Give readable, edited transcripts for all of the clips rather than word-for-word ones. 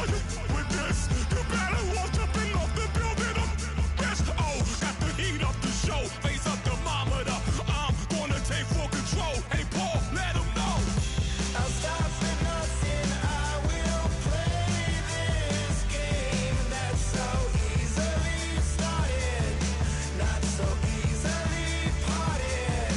With this, you better watch up and off the building of this. Oh, got the heat up the show, face up thermometer. I'm gonna take full control. Hey, Paul, let him know. I'll stop for nothing. I will play this game that's so easily started, not so easily parted.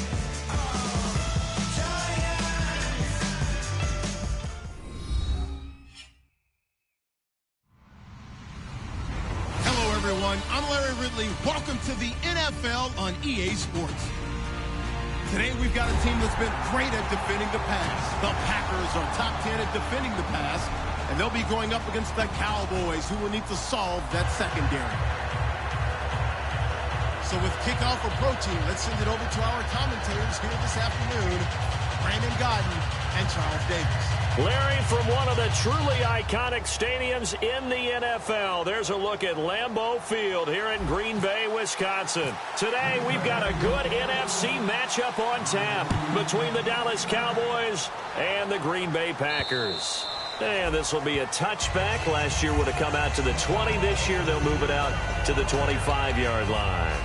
Hello, everyone. I'm Larry Ridley. Welcome to the NFL on EA Sports. Today, we've got a team that's been great at defending the pass. The Packers are top 10 at defending the pass, and they'll be going up against the Cowboys, who will need to solve that secondary. So with kickoff approaching, let's send it over to our commentators here this afternoon, Brandon Godden and Charles Davis. Larry, from one of the truly iconic stadiums in the NFL, there's a look at Lambeau Field here in Green Bay, Wisconsin. Today, we've got a good NFC matchup on tap between the Dallas Cowboys and the Green Bay Packers. And this will be a touchback. Last year would have come out to the 20. This year, they'll move it out to the 25-yard line.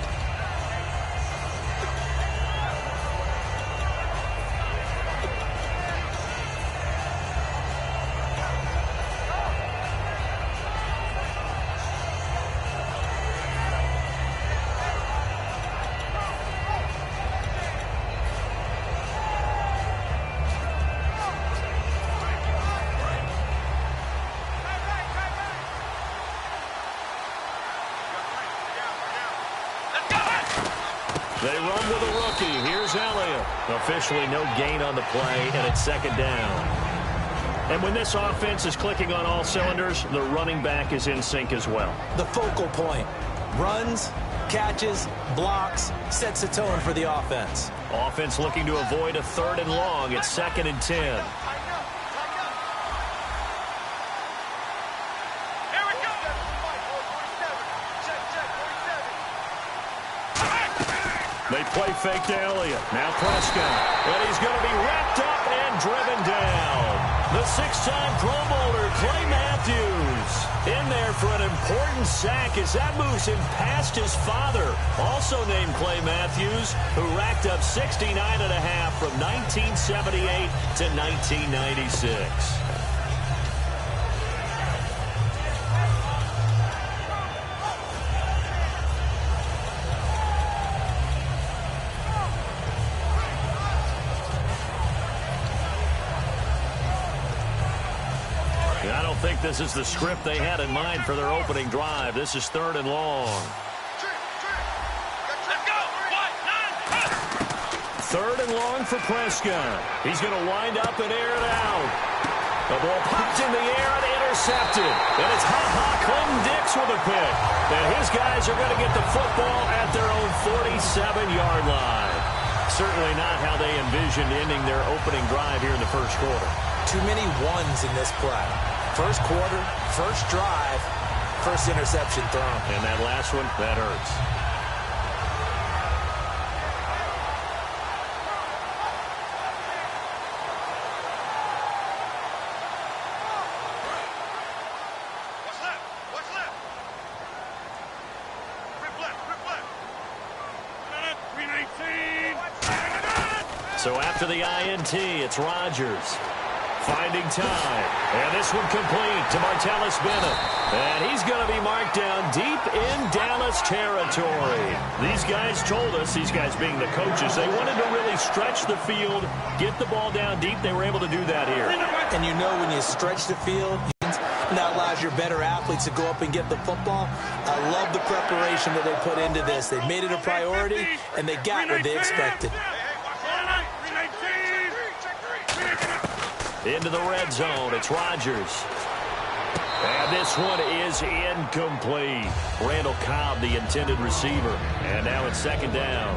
They run with a rookie. Here's Elliott. Officially no gain on the play, and it's second down. And when this offense is clicking on all cylinders, the running back is in sync as well. The focal point. Runs, catches, blocks, sets the tone for the offense. Offense looking to avoid a 3rd and long. It's 2nd and 10. They play fake to Elliott. Now Prescott. And he's going to be wrapped up and driven down. The 6-time Pro Bowler, Clay Matthews, in there for an important sack as that moves him past his father, also named Clay Matthews, who racked up 69.5 from 1978 to 1996. I don't think this is the script they had in mind for their opening drive. This is 3rd and long. 3rd and long for Prescott. He's going to wind up and air it out. The ball popped in the air and intercepted. And it's Clinton-Dix with a pick. And his guys are going to get the football at their own 47-yard line. Certainly not how they envisioned ending their opening drive here in the first quarter. Too many ones in this play. First quarter, first drive, first interception thrown. And that last one, that hurts. What's left? Rip left. So after the INT, it's Rodgers. Finding time. And this one complete to Martellus Bennett. And he's going to be marked down deep in Dallas territory. These guys told us, these guys being the coaches, they wanted to really stretch the field, get the ball down deep. They were able to do that here. And you know when you stretch the field, that allows your better athletes to go up and get the football. I love the preparation that they put into this. They made it a priority, and they got what they expected. Into the red zone, it's Rodgers. And this one is incomplete. Randall Cobb, the intended receiver. And now it's 2nd down.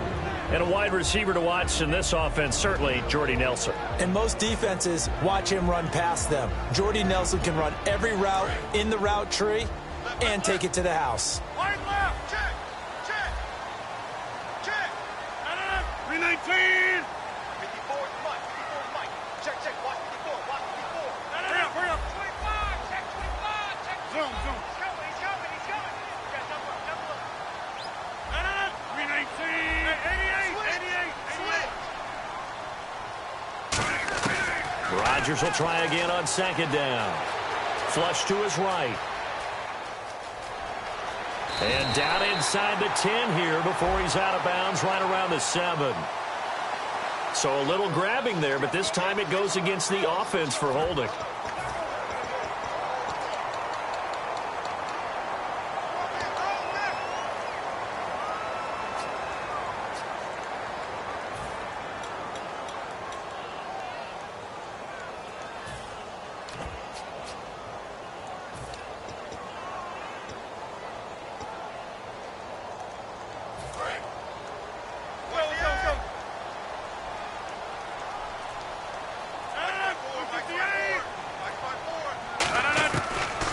And a wide receiver to watch in this offense, certainly Jordy Nelson. And most defenses watch him run past them. Jordy Nelson can run every route in the route tree and take it to the house. Wide left. Check. 319. 54 is Mike. Check. Watch 54. Hurry up. 25. Check 25. Rodgers will try again on second down. Flush to his right. And down inside the 10 here before he's out of bounds right around the 7. So a little grabbing there, but this time it goes against the offense for holding.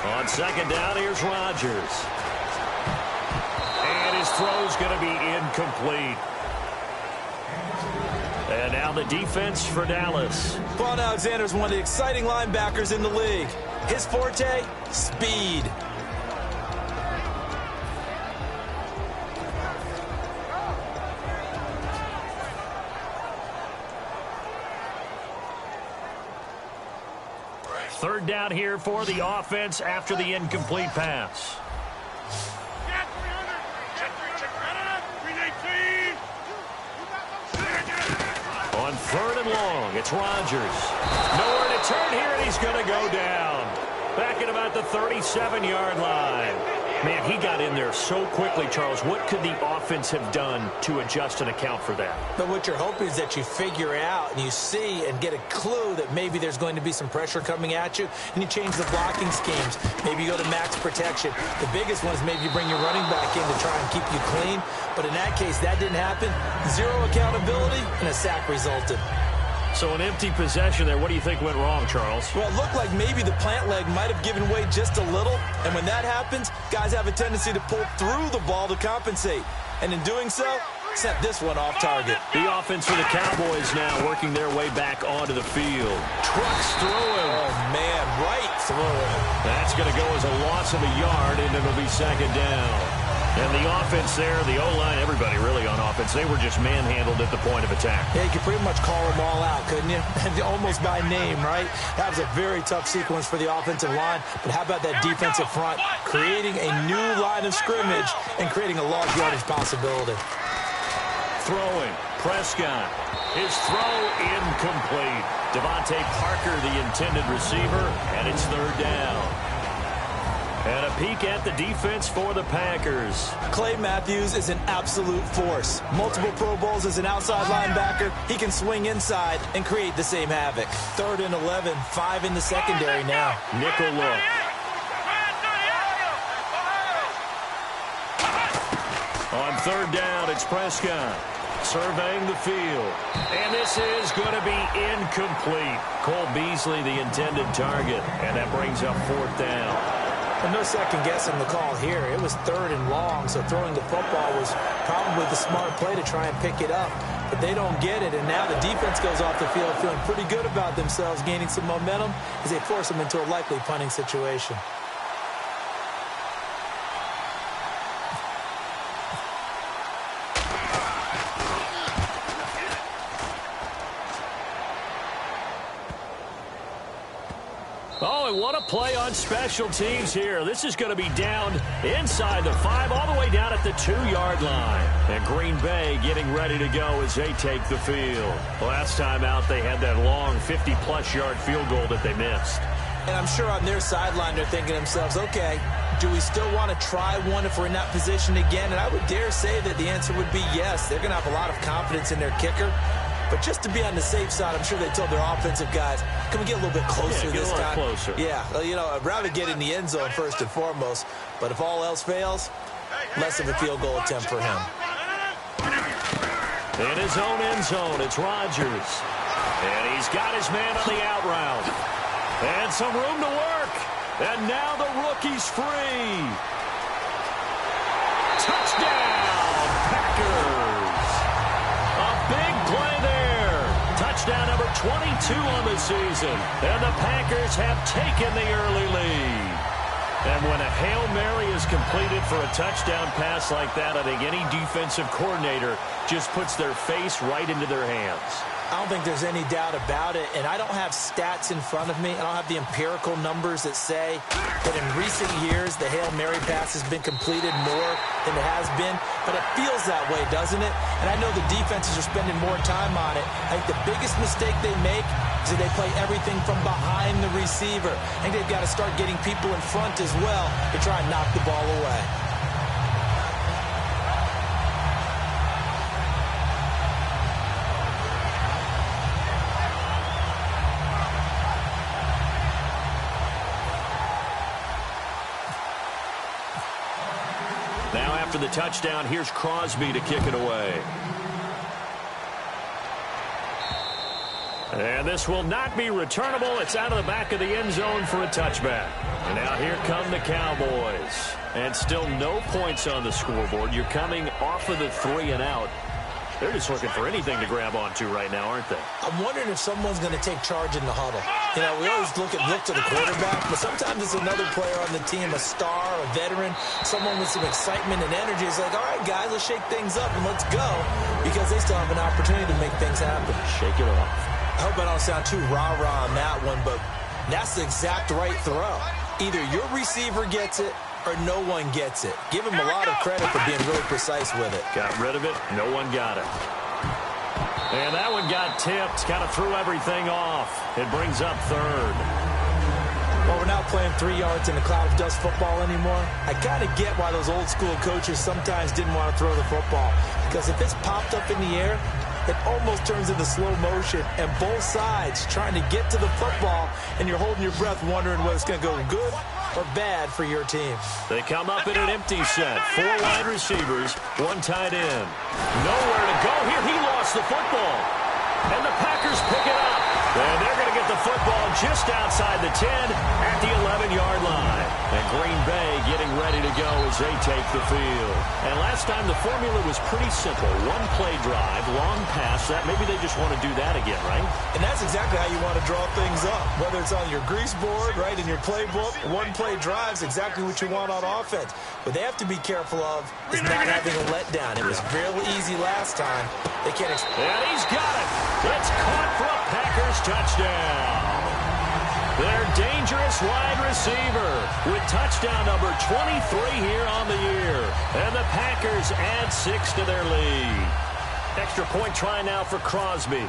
On second down, here's Rodgers. And his throw's going to be incomplete. And now the defense for Dallas. Quan Alexander's one of the exciting linebackers in the league. His forte, speed. Third down here for the offense after the incomplete pass. On third and long, it's Rodgers. Nowhere to turn here, and he's going to go down. Back at about the 37-yard line. Man, he got in there so quickly, Charles. What could the offense have done to adjust and account for that? But what you're hoping is that you figure out and you see and get a clue that maybe there's going to be some pressure coming at you, and you change the blocking schemes. Maybe you go to max protection. The biggest one is maybe you bring your running back in to try and keep you clean. But in that case, that didn't happen. Zero accountability, and a sack resulted. So an empty possession there. What do you think went wrong, Charles? Well, it looked like maybe the plant leg might have given way just a little. And when that happens, guys have a tendency to pull through the ball to compensate. And in doing so, sent this one off target. The offense for the Cowboys now working their way back onto the field. Trucks through him. Oh, man, right through him. That's going to go as a loss of a yard, and it'll be second down. And the offense there, the O-line, everybody really on offense, they were just manhandled at the point of attack. Yeah, you could pretty much call them all out, couldn't you? Almost by name, right? That was a very tough sequence for the offensive line. But how about that defensive front? Creating a new line of scrimmage and creating a large yardage possibility. Throwing, Prescott. His throw incomplete. Devontae Parker, the intended receiver, and it's third down. And a peek at the defense for the Packers. Clay Matthews is an absolute force. Multiple Pro Bowls as an outside linebacker. He can swing inside and create the same havoc. 3rd and 11, 5 in the secondary now. Nickel look. On third down, it's Prescott. Surveying the field. And this is going to be incomplete. Cole Beasley, the intended target. And that brings up 4th down. And no second guessing the call here. It was 3rd and long, so throwing the football was probably the smart play to try and pick it up. But they don't get it, and now the defense goes off the field feeling pretty good about themselves, gaining some momentum as they force them into a likely punting situation. Oh, and what a play on special teams here. This is going to be down inside the 5, all the way down at the 2-yard line. And Green Bay getting ready to go as they take the field. Last time out, they had that long 50-plus yard field goal that they missed. And I'm sure on their sideline they're thinking to themselves, okay, do we still want to try one if we're in that position again? And I would dare say that the answer would be yes. They're going to have a lot of confidence in their kicker. But just to be on the safe side, I'm sure they told their offensive guys, can we get a little bit closer this time? Closer. Yeah, you know, I'd rather get in the end zone first and foremost. But if all else fails, less of a field goal attempt for him. In his own end zone, it's Rodgers. And he's got his man on the out route. And some room to work. And now the rookie's free. Touchdown, Packers. A big play there. Touchdown number 22 on the season. And the Packers have taken the early lead. And when a Hail Mary is completed for a touchdown pass like that, I think any defensive coordinator just puts their face right into their hands. I don't think there's any doubt about it, and I don't have stats in front of me. I don't have the empirical numbers that say that in recent years the Hail Mary pass has been completed more than it has been, but it feels that way, doesn't it? And I know the defenses are spending more time on it. I think the biggest mistake they make is that they play everything from behind the receiver. I think they've got to start getting people in front as well to try and knock the ball away. Now after the touchdown, here's Crosby to kick it away. And this will not be returnable. It's out of the back of the end zone for a touchback. And now here come the Cowboys. And still no points on the scoreboard. You're coming off of the 3 and out. They're just looking for anything to grab onto right now, aren't they? I'm wondering if someone's going to take charge in the huddle. You know, we always look to the quarterback, but sometimes it's another player on the team, a star, a veteran, someone with some excitement and energy. It's like, all right, guys, let's shake things up and let's go, because they still have an opportunity to make things happen. Shake it off. I hope I don't sound too rah-rah on that one, but that's the exact right throw. Either your receiver gets it or no one gets it. Give him a lot of credit for being really precise with it. Got rid of it. No one got it. And that one got tipped. Kind of threw everything off. It brings up third. Well, we're not playing 3 yards in a cloud of dust football anymore. I kind of get why those old school coaches sometimes didn't want to throw the football. Because if it's popped up in the air, it almost turns into slow motion, and both sides trying to get to the football, and you're holding your breath wondering whether it's going to go good or bad for your team. They come up in an empty set. 4 wide receivers, 1 tight end. Nowhere to go here. He lost the football. And the Packers pick it up. And they're going to get the football just outside the 10 at the 11-yard line. And Green Bay getting ready to go as they take the field. And last time the formula was pretty simple. 1 play drive, long pass. That maybe they just want to do that again, right? And that's exactly how you want to draw things up. Whether it's on your grease board, right, in your playbook, 1 play drive is exactly what you want on offense. What they have to be careful of is not having a letdown. It was real easy last time. They can't and he's got it. It's caught for a Packers touchdown. Their dangerous wide receiver with touchdown number 23 here on the year. And the Packers add 6 to their lead. Extra point try now for Crosby.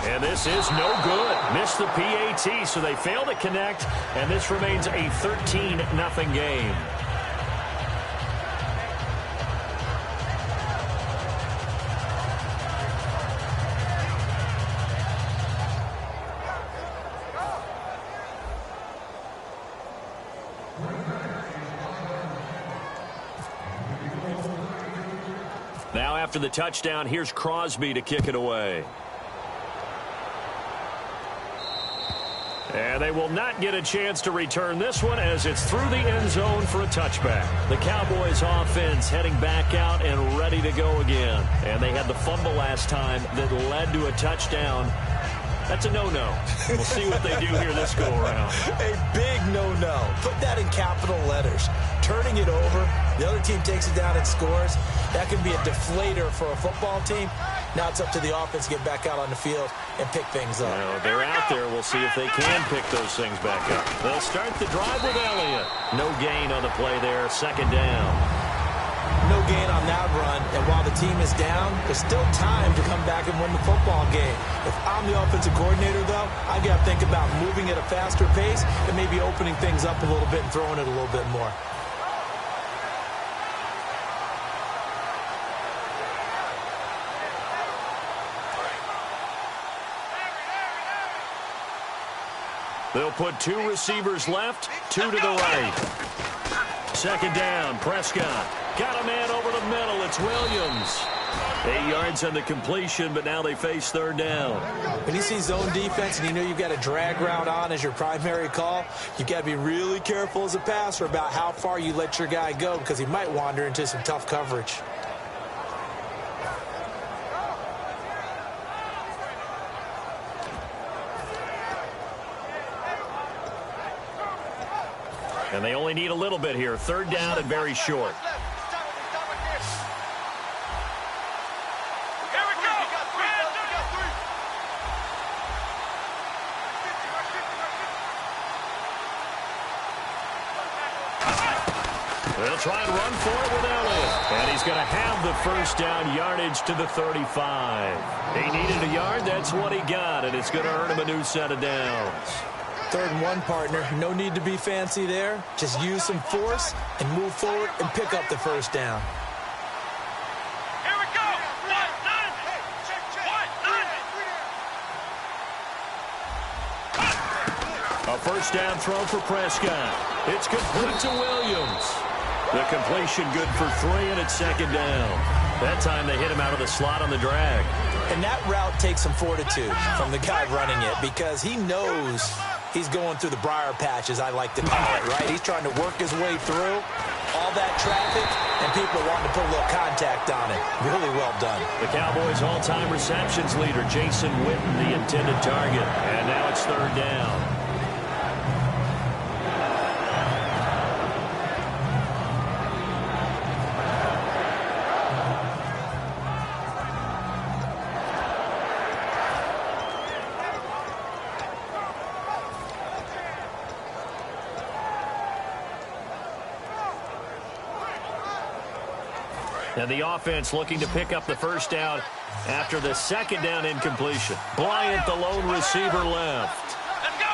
And this is no good. Missed the PAT, so they fail to connect. And this remains a 13-0 game. Now after the touchdown, here's Crosby to kick it away. And they will not get a chance to return this one as it's through the end zone for a touchback. The Cowboys offense heading back out and ready to go again. And they had the fumble last time that led to a touchdown. That's a no-no. We'll see what they do here this go-around. A big no-no. Put that in capital letters. Turning it over, the other team takes it down and scores. That can be a deflator for a football team. Now it's up to the offense to get back out on the field and pick things up. Well, they're out there. We'll see if they can pick those things back up. They'll start the drive with Elliott. No gain on the play there. 2nd down. No gain on that run, and while the team is down, there's still time to come back and win the football game. If I'm the offensive coordinator, though, I've got to think about moving at a faster pace and maybe opening things up a little bit and throwing it a little bit more. They'll put 2 receivers left, 2 to the right. 2nd down, Prescott. Got a man over the middle. It's Williams. 8 yards on the completion, but now they face 3rd down. When you see zone defense and you know you've got a drag route on as your primary call, you've got to be really careful as a passer about how far you let your guy go because he might wander into some tough coverage. And they only need a little bit here. 3rd down and very short. They'll try and run for it with Elliott. And he's going to have the first down, yardage to the 35. He needed a yard. That's what he got, and it's going to earn him a new set of downs. 3rd and 1, partner. No need to be fancy there. Just use some force and move forward and pick up the first down. Here we go. A first down throw for Prescott. It's complete to Williams. The completion good for 3, and it's 2nd down. That time they hit him out of the slot on the drag. And that route takes some fortitude from the guy running it because he knows he's going through the briar patch, as I like to call it, right? He's trying to work his way through all that traffic, and people wanting to put a little contact on it. Really well done. The Cowboys' all-time receptions leader, Jason Witten, the intended target. And now it's 3rd down. And the offense looking to pick up the first down after the 2nd down incompletion. Bryant, the lone receiver, left. Let's go.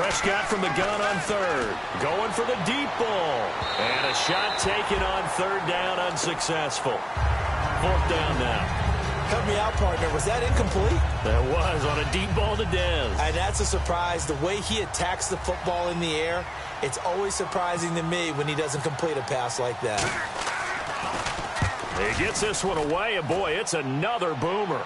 Prescott from the gun on 3rd. Going for the deep ball. And a shot taken on 3rd down, unsuccessful. 4th down now. Cut me out, partner. Was that incomplete? That was on a deep ball to Dez. And that's a surprise. The way he attacks the football in the air, it's always surprising to me when he doesn't complete a pass like that. He gets this one away, and boy, it's another boomer.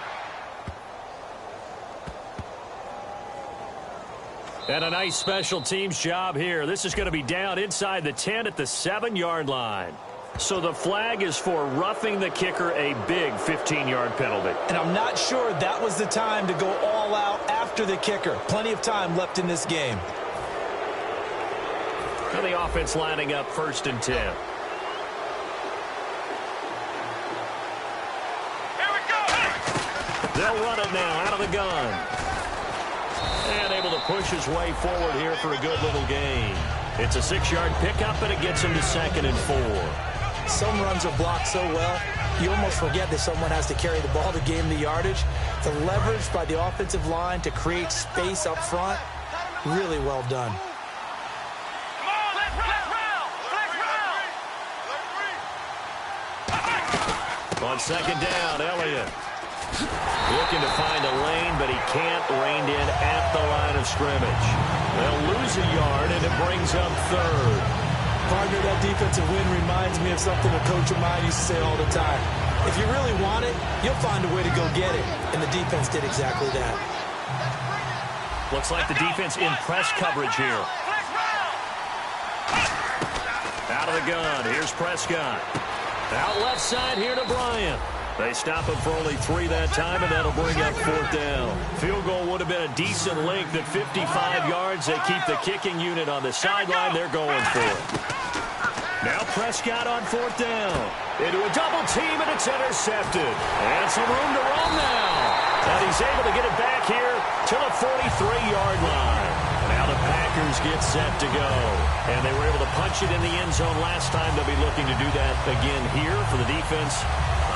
And a nice special teams job here. This is going to be down inside the 10 at the 7-yard line. So the flag is for roughing the kicker, a big 15-yard penalty. And I'm not sure that was the time to go all out after the kicker. Plenty of time left in this game. And the offense lining up 1st and 10. Here we go. They'll run it now out of the gun. And able to push his way forward here for a good little gain. It's a 6-yard pickup, and it gets him to 2nd and 4. Some runs are blocked so well, you almost forget that someone has to carry the ball to gain the yardage. The leverage by the offensive line to create space up front, really well done. On 2nd down, Elliott looking to find a lane, but he can't. Reined in at the line of scrimmage. They'll lose a yard, and it brings up 3rd. Partner, that defensive win reminds me of something a coach of mine used to say all the time. If you really want it, you'll find a way to go get it. And the defense did exactly that. Looks like the defense in press coverage here. Out of the gun. Here's Prescott. Out left side here to Bryant. They stop him for only 3 that time, and that'll bring up 4th down. Field goal would have been a decent length at 55 yards. They keep the kicking unit on the sideline. They're going for it. Now Prescott on 4th down. Into a double team, and it's intercepted. And some room to run now. And he's able to get it back here to the 43-yard line. Now the Packers get set to go. And they were able to punch it in the end zone last time. They'll be looking to do that again here for the defense.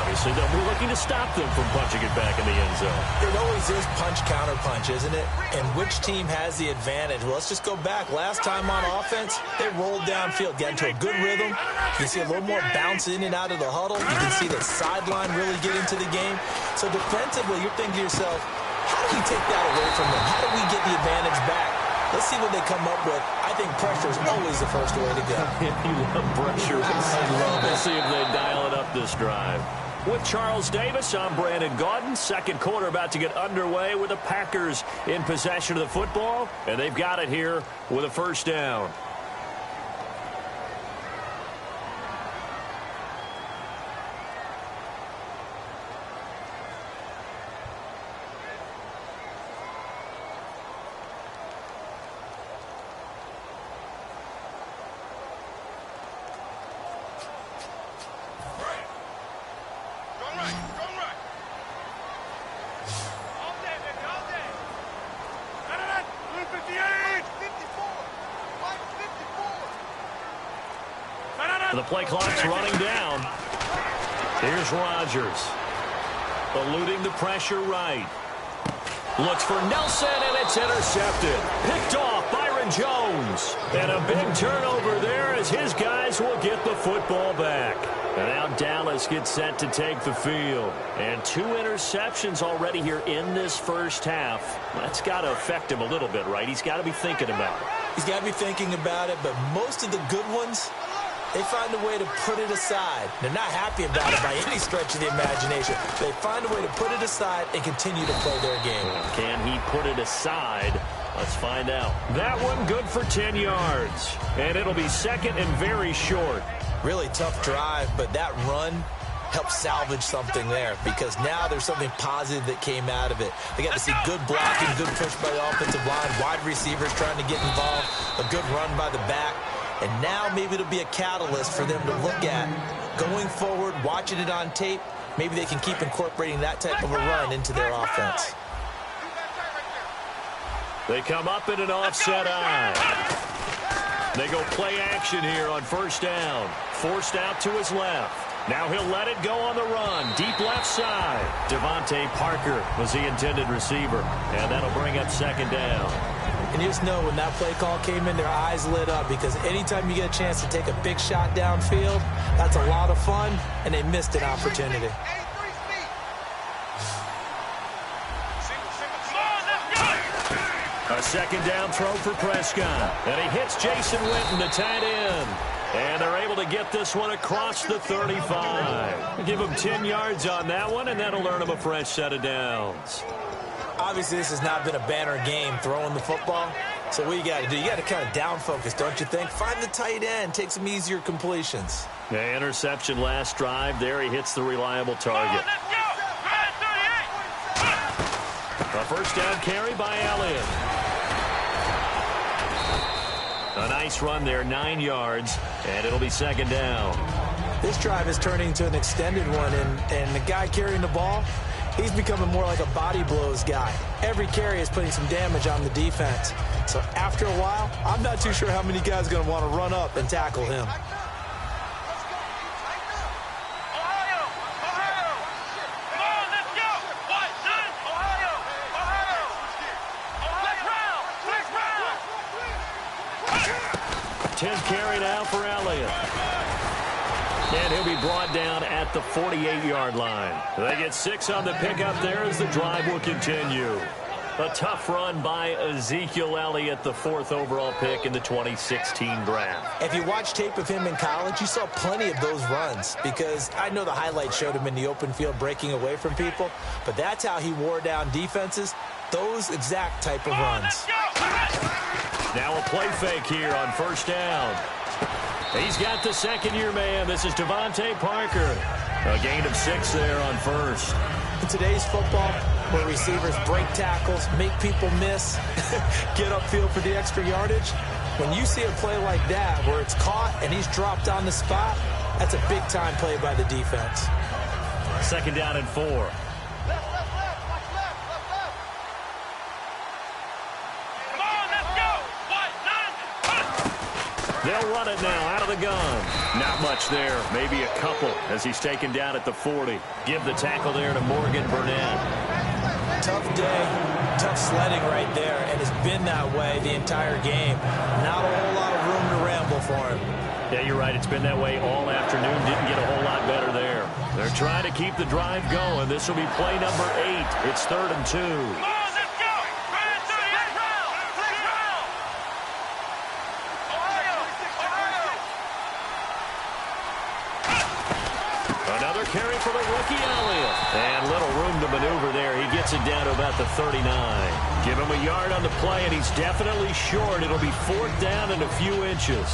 Obviously, they'll be looking to stop them from punching it back in the end zone. It always is punch-counter-punch, isn't it? And which team has the advantage? Well, let's just go back. Last time on offense, they rolled downfield, got into a good rhythm. You can see a little more bounce in and out of the huddle. You can see the sideline really get into the game. So defensively, you're thinking to yourself, how do we take that away from them? How do we get the advantage back? Let's see what they come up with. I think pressure is always the first way to go. You love pressure. I love it. Let's see if they dial it up this drive. With Charles Davis, I'm Brandon Gaudin. 2nd quarter about to get underway with the Packers in possession of the football. And they've got it here with a first down. The play clock's running down. Here's Rodgers. Eluding the pressure right. Looks for Nelson, and it's intercepted. Picked off Byron Jones. And a big turnover there as his guys will get the football back. And now Dallas gets set to take the field. And 2 interceptions already here in this first half. That's got to affect him a little bit, right? He's got to be thinking about it. He's got to be thinking about it, but most of the good ones, they find a way to put it aside. They're not happy about it by any stretch of the imagination. They find a way to put it aside and continue to play their game. Can he put it aside? Let's find out. That one good for 10 yards. And it'll be second and very short. Really tough drive, but that run helped salvage something there because now there's something positive that came out of it. They got to see good blocking, good push by the offensive line, wide receivers trying to get involved, a good run by the back. And now maybe it'll be a catalyst for them to look at going forward, watching it on tape. Maybe they can keep incorporating that type of a run into their offense. They come up in an offset eye. They go play action here on first down. Forced out to his left. Now he'll let it go on the run. Deep left side. Devontae Parker was the intended receiver. And that'll bring up second down. And you just know when that play call came in, their eyes lit up because anytime you get a chance to take a big shot downfield, that's a lot of fun, and they missed an opportunity. A second down throw for Prescott. And he hits Jason Witten, the tight end. And they're able to get this one across the 35. Give him 10 yards on that one, and that'll earn him a fresh set of downs. Obviously, this has not been a banner game throwing the football. So what you got to do, you got to kind of down focus, don't you think? Find the tight end, take some easier completions. The interception last drive. There he hits the reliable target. A first down carry by Elliott. A nice run there, 9 yards, and it'll be second down. This drive is turning into an extended one, and the guy carrying the ball, he's becoming more like a body blows guy. Every carry is putting some damage on the defense. So after a while, I'm not too sure how many guys are going to want to run up and tackle him. Carry now for Elliott. And he'll be brought down at the 48-yard line. They get 6 on the pickup there as the drive will continue. A tough run by Ezekiel Elliott, the 4th overall pick in the 2016 draft. If you watch tape of him in college, you saw plenty of those runs because I know the highlights showed him in the open field breaking away from people, but that's how he wore down defenses, those exact type of runs. Now a play fake here on first down. He's got the second-year man. This is Devontae Parker. A gain of 6 there on first. In today's football, where receivers break tackles, make people miss, get upfield for the extra yardage, when you see a play like that where it's caught and he's dropped on the spot, that's a big-time play by the defense. Second down and 4. They'll run it now out of the gun. Not much there. Maybe a couple as he's taken down at the 40. Give the tackle there to Morgan Burnett. Tough day, tough sledding right there, and it's been that way the entire game. Not a whole lot of room to ramble for him. Yeah, you're right. It's been that way all afternoon. Didn't get a whole lot better there. They're trying to keep the drive going. This will be play number 8. It's 3rd and 2. Carry for the rookie Elliott. And little room to maneuver there. He gets it down to about the 39. Give him a yard on the play, and he's definitely short. It'll be 4th down and a few inches.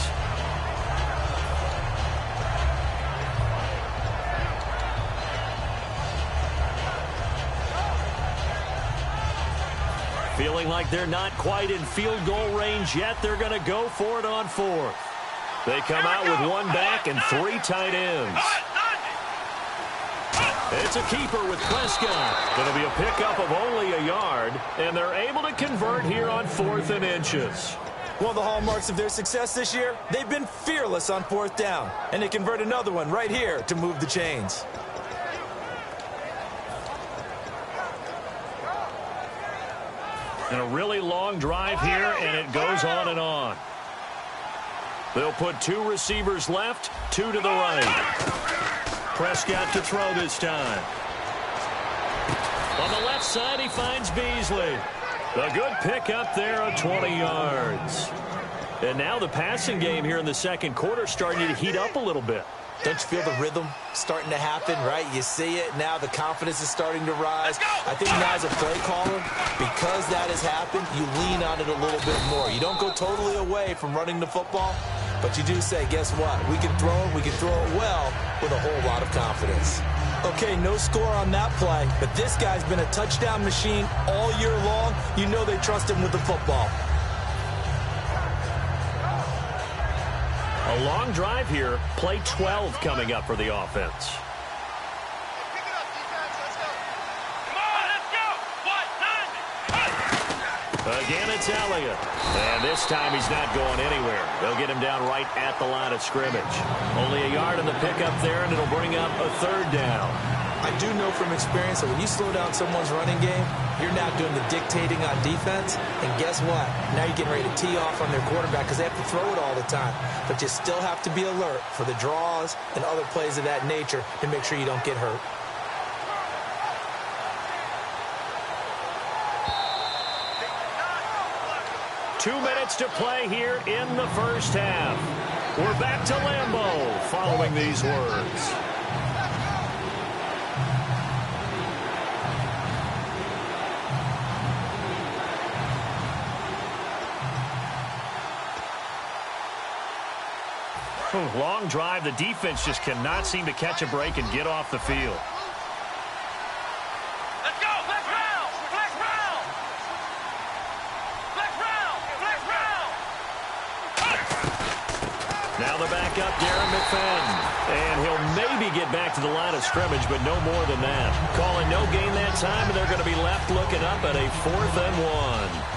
Feeling like they're not quite in field goal range yet. They're going to go for it on 4th. They come out with 1 back and 3 tight ends. It's a keeper with Prescott. It'll be a pickup of only a yard, and they're able to convert here on 4th and inches. One of the hallmarks of their success this year, they've been fearless on fourth down. And they convert another one right here to move the chains. And a really long drive here, and it goes on and on. They'll put 2 receivers left, 2 to the right. Prescott to throw this time. On the left side, he finds Beasley. A good pick up there of 20 yards. And now the passing game here in the second quarter starting to heat up a little bit. Don't you feel the rhythm starting to happen, right? You see it now. The confidence is starting to rise. I think now as a play caller, because that has happened, you lean on it a little bit more. You don't go totally away from running the football, but you do say, guess what? We can throw it well with a whole lot of confidence. Okay, no score on that play, but this guy's been a touchdown machine all year long. You know they trust him with the football. A long drive here. Play 12 coming up for the offense. Again, it's Elliott. And this time he's not going anywhere. They'll get him down right at the line of scrimmage. Only a yard in the pickup there, and it'll bring up a 3rd down. I do know from experience that when you slow down someone's running game, you're not doing the dictating on defense. And guess what? Now you're getting ready to tee off on their quarterback because they have to throw it all the time. But you still have to be alert for the draws and other plays of that nature to make sure you don't get hurt. Two minutes to play here in the first half. We're back to Lambeau following these words. Long drive. The defense just cannot seem to catch a break and get off the field. Let's go! Flex round! Flex round! Flex round! Flex round! Now the backup, Darren McFadden. And he'll maybe get back to the line of scrimmage, but no more than that. Calling no gain that time, and they're going to be left looking up at a 4th and 1.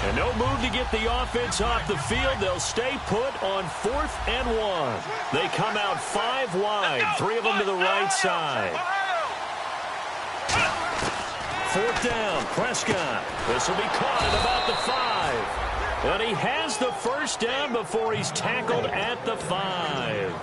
And no move to get the offense off the field. They'll stay put on 4th and 1. They come out 5 wide, 3 of them to the right side. 4th down, Prescott. This will be caught at about the 5. And he has the first down before he's tackled at the 5.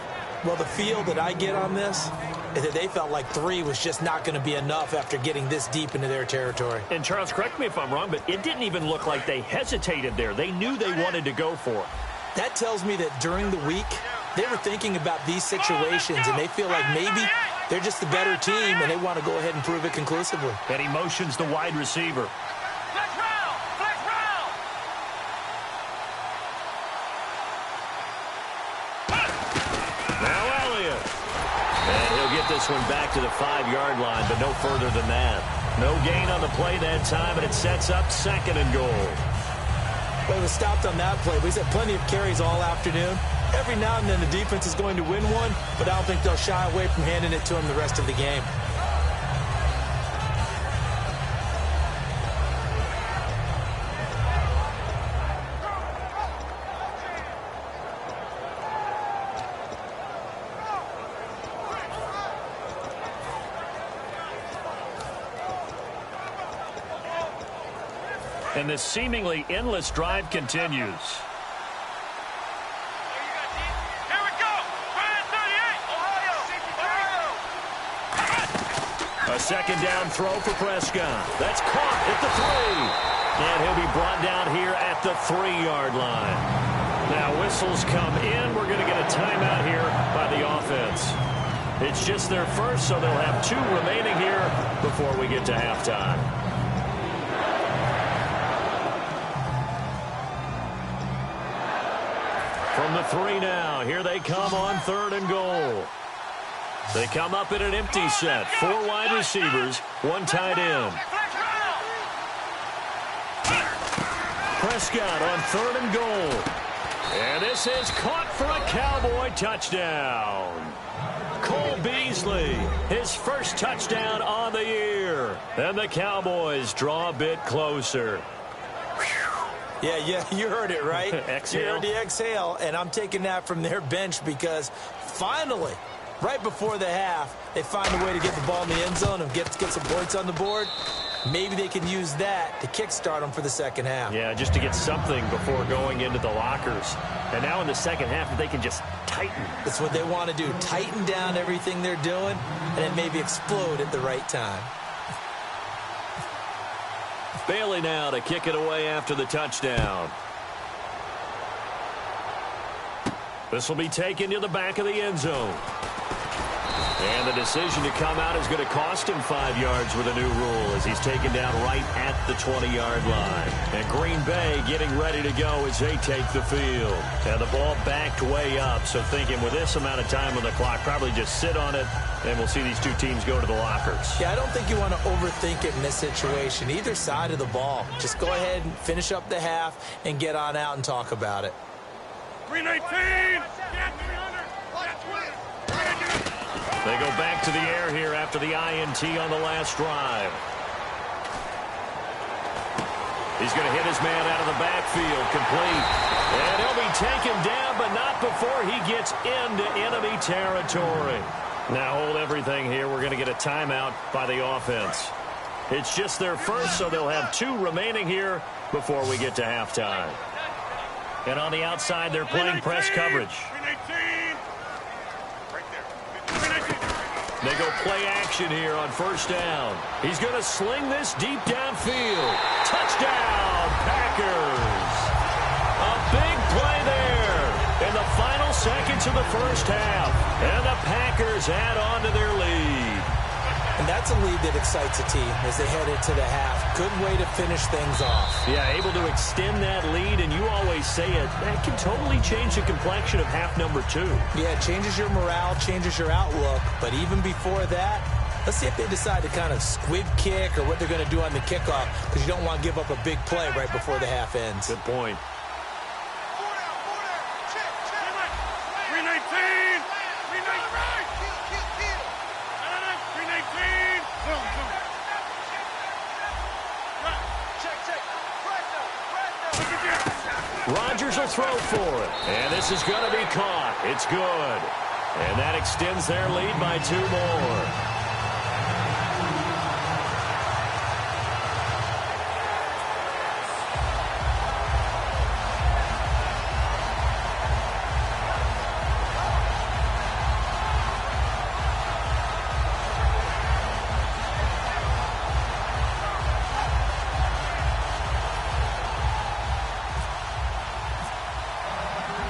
Well, the feel that I get on this is that they felt like 3 was just not going to be enough after getting this deep into their territory. And, Charles, correct me if I'm wrong, but it didn't even look like they hesitated there. They knew they wanted to go for it. That tells me that during the week, they were thinking about these situations, and they feel like maybe they're just the better team, and they want to go ahead and prove it conclusively. And he motions the wide receiver. Flex round! Flex round! Now Elliott. And he'll get this one back to the 5-yard line, but no further than that. No gain on the play that time, and it sets up 2nd and goal. Well, it was stopped on that play. We've had plenty of carries all afternoon. Every now and then the defense is going to win one, but I don't think they'll shy away from handing it to him the rest of the game. And this seemingly endless drive continues. Here we go! Ryan 38! Ohio! A 2nd down throw for Prescott. That's caught at the 3. And he'll be brought down here at the 3-yard line. Now whistles come in. We're going to get a timeout here by the offense. It's just their first, so they'll have 2 remaining here before we get to halftime. From the 3 now, here they come on 3rd and goal. They come up in an empty set. 4 wide receivers, 1 tight end. Prescott on 3rd and goal. And this is caught for a Cowboy touchdown. Cole Beasley, his first touchdown on the year. And the Cowboys draw a bit closer. Yeah, you heard it, right? Exhale. You heard the exhale, and I'm taking that from their bench because finally, right before the half, they find a way to get the ball in the end zone and get some points on the board. Maybe they can use that to kickstart them for the second half. Yeah, just to get something before going into the lockers. And now in the second half, they can just tighten. That's what they want to do, tighten down everything they're doing, and then maybe explode at the right time. Bailey now to kick it away after the touchdown. This will be taken to the back of the end zone. And the decision to come out is going to cost him 5 yards with a new rule as he's taken down right at the 20-yard line. And Green Bay getting ready to go as they take the field. And the ball backed way up, so thinking with this amount of time on the clock, probably just sit on it, and we'll see these two teams go to the lockers. Yeah, I don't think you want to overthink it in this situation. Either side of the ball. Just go ahead and finish up the half and get on out and talk about it. 319! They go back to the air here after the INT on the last drive. He's going to hit his man out of the backfield, complete. And he'll be taken down, but not before he gets into enemy territory. Now hold everything here. We're going to get a timeout by the offense. It's just their first, so they'll have 2 remaining here before we get to halftime. And on the outside, they're playing press coverage. They go play action here on first down. He's going to sling this deep downfield. Touchdown, Packers. A big play there in the final seconds of the first half. And the Packers add on to their lead. And that's a lead that excites a team as they head into the half. Good way to finish things off. Yeah, able to extend that lead, and you always say it, that can totally change the complexion of half number 2. Yeah, it changes your morale, changes your outlook. But even before that, let's see if they decide to kind of squib kick or what they're going to do on the kickoff, because you don't want to give up a big play right before the half ends. Good point. 319! Rodgers will throw for it. And this is going to be caught. It's good. And that extends their lead by 2 more.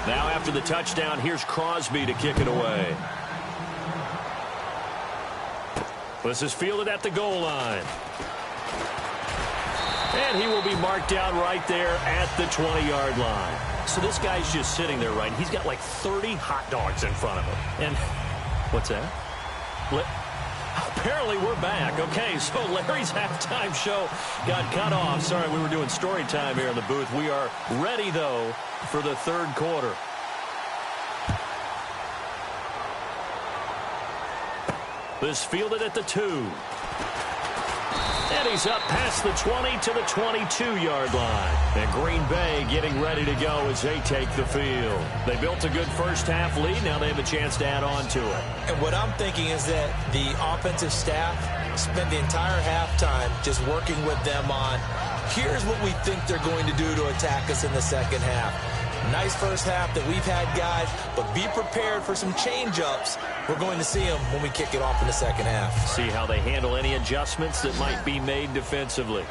Now after the touchdown, here's Crosby to kick it away. This is fielded at the goal line. And he will be marked down right there at the 20-yard line. So this guy's just sitting there, right? He's got like 30 hot dogs in front of him. And what's that? Apparently we're back. Okay, so Larry's halftime show got cut off. Sorry, we were doing story time here in the booth. We are ready, though, for the third quarter. This fielded at the 2. And he's up past the 20 to the 22-yard line. And Green Bay getting ready to go as they take the field. They built a good first-half lead. Now they have a chance to add on to it. And what I'm thinking is that the offensive staff spent the entire halftime just working with them on, here's what we think they're going to do to attack us in the second half. Nice first half that we've had, guys, but be prepared for some change-ups. We're going to see them when we kick it off in the second half. See how they handle any adjustments that might be made defensively.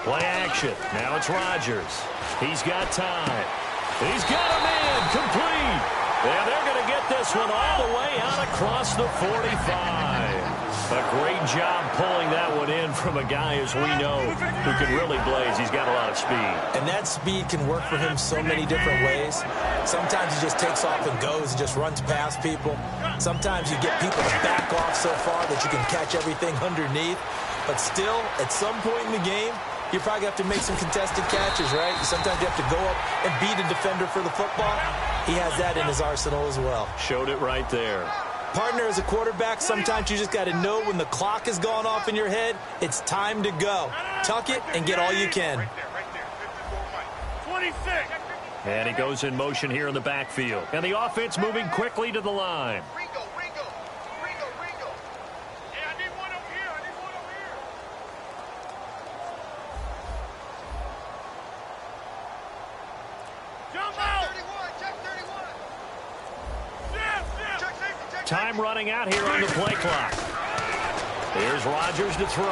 Play action. Now it's Rodgers. He's got time. He's got a man complete. And they're going to get this one all the way out across the 45. A great job pulling that one in from a guy, as we know, who can really blaze. He's got a lot of speed. And that speed can work for him so many different ways. Sometimes he just takes off and goes and just runs past people. Sometimes you get people to back off so far that you can catch everything underneath. But still, at some point in the game, you probably have to make some contested catches, right? Sometimes you have to go up and beat a defender for the football. He has that in his arsenal as well. Showed it right there. Partner, as a quarterback, sometimes you just got to know when the clock has gone off in your head, it's time to go. Tuck it and get all you can. 26. And he goes in motion here in the backfield. And the offense moving quickly to the line. Ringo. Hey, I need one over here. Jump out. 31. Check 31. Check safety. Time running out here on the play clock. Here's Rodgers to throw.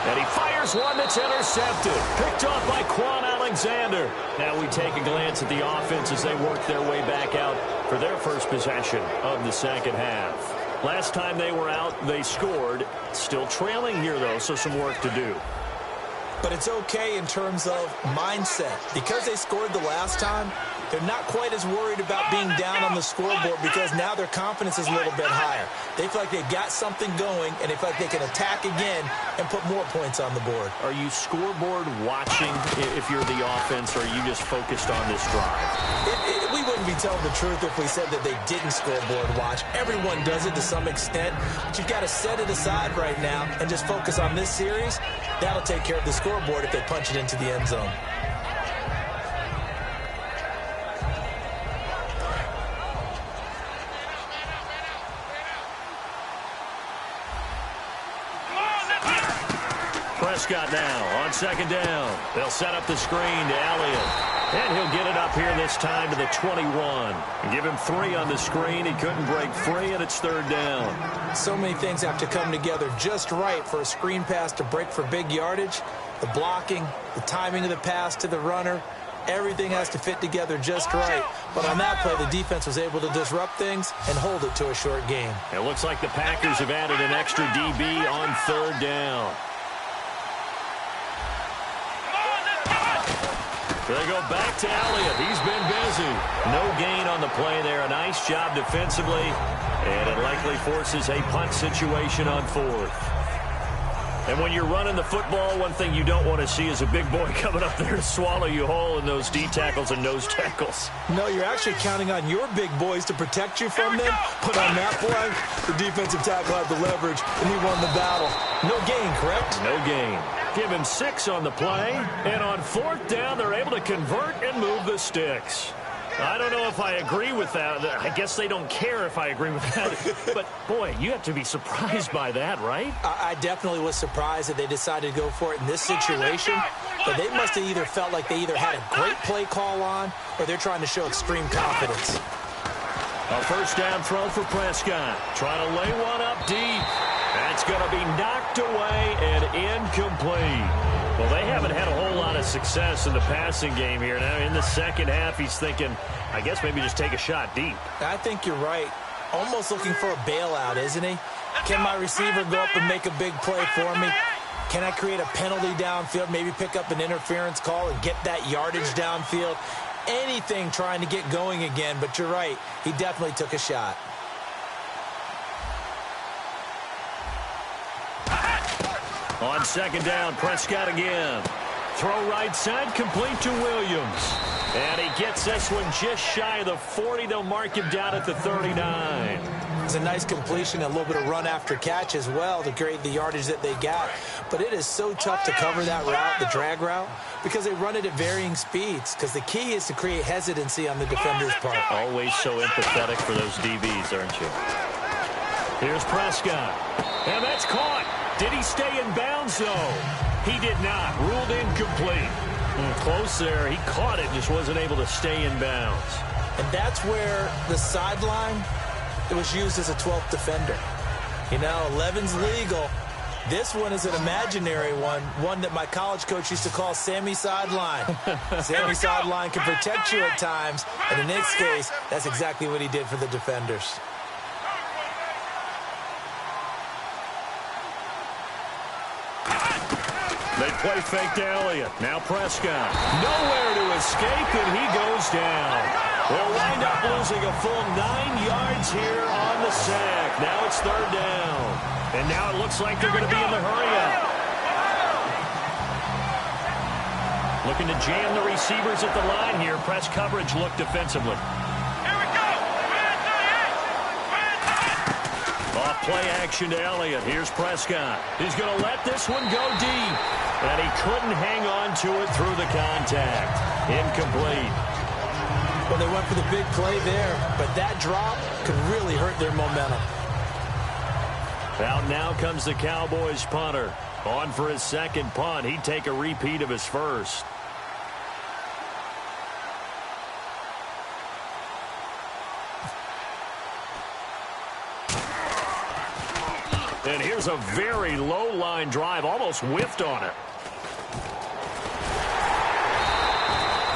And he fires one that's intercepted. Picked off by Quan Alexander. Now we take a glance at the offense as they work their way back out for their first possession of the second half. Last time they were out, they scored. Still trailing here, though, so some work to do. But it's okay in terms of mindset. Because they scored the last time, they're not quite as worried about being down on the scoreboard because now their confidence is a little bit higher. They feel like they've got something going, and they feel like they can attack again and put more points on the board. Are you scoreboard watching if you're the offense, or are you just focused on this drive? We wouldn't be telling the truth if we said that they didn't scoreboard watch. Everyone does it to some extent, but you've got to set it aside right now and just focus on this series. That'll take care of the scoreboard if they punch it into the end zone. Prescott now on second down. They'll set up the screen to Elliott. And he'll get it up here this time to the 21. Give him 3 on the screen. He couldn't break free, and it's third down. So many things have to come together just right for a screen pass to break for big yardage. The blocking, the timing of the pass to the runner, everything has to fit together just right. But on that play, the defense was able to disrupt things and hold it to a short game. It looks like the Packers have added an extra DB on third down. They go back to Elliott. He's been busy. No gain on the play there. A nice job defensively. And it likely forces a punt situation on fourth. And when you're running the football, one thing you don't want to see is a big boy coming up there to swallow you whole in those D tackles and nose tackles. No, you're actually counting on your big boys to protect you from them. But on that play, the defensive tackle had the leverage, and he won the battle. No gain, correct? No gain. Give him 6 on the play. And on fourth down, they're able to convert and move the sticks. I don't know if I agree with that. I guess they don't care if I agree with that. But, boy, you have to be surprised by that, right? I definitely was surprised that they decided to go for it in this situation. But they must have either felt like they either had a great play call on or they're trying to show extreme confidence. A first down throw for Prescott. Trying to lay one up deep. That's going to be knocked away and incomplete. Well, they haven't had a whole lot of success in the passing game here. Now, in the second half, he's thinking, I guess maybe just take a shot deep. I think you're right. Almost looking for a bailout, isn't he? Can my receiver go up and make a big play for me? Can I create a penalty downfield, maybe pick up an interference call and get that yardage downfield? Anything trying to get going again, but you're right. He definitely took a shot. On second down, Prescott again. Throw right side, complete to Williams. And he gets this one just shy of the 40. They'll mark him down at the 39. It's a nice completion, a little bit of run after catch as well to create the yardage that they got. But it is so tough to cover that route, the drag route, because they run it at varying speeds. Because the key is to create hesitancy on the defender's part. Always so empathetic for those DBs, aren't you? Here's Prescott. And that's caught. Did he stay in bounds, though? He did not. Ruled incomplete. Close there. He caught it, just wasn't able to stay in bounds. And that's where the sideline, it was used as a 12th defender. You know, 11's legal. This one is an imaginary one that my college coach used to call Sammy Sideline. Sammy Sideline can protect you at times, and in this case, that's exactly what he did for the defenders. They play fake to Elliott. Now Prescott. Nowhere to escape, and he goes down. They'll wind up losing a full 9 yards here on the sack. Now it's 3rd down. And now it looks like they're going to be in the hurry-up. Looking to jam the receivers at the line here. Press coverage look defensively. Off play action to Elliott. Here's Prescott. He's going to let this one go deep. And he couldn't hang on to it through the contact. Incomplete. Well, they went for the big play there, but that drop could really hurt their momentum. Out now comes the Cowboys punter. On for his second punt. He'd take a repeat of his first. And here's a very low-line drive, almost whiffed on it.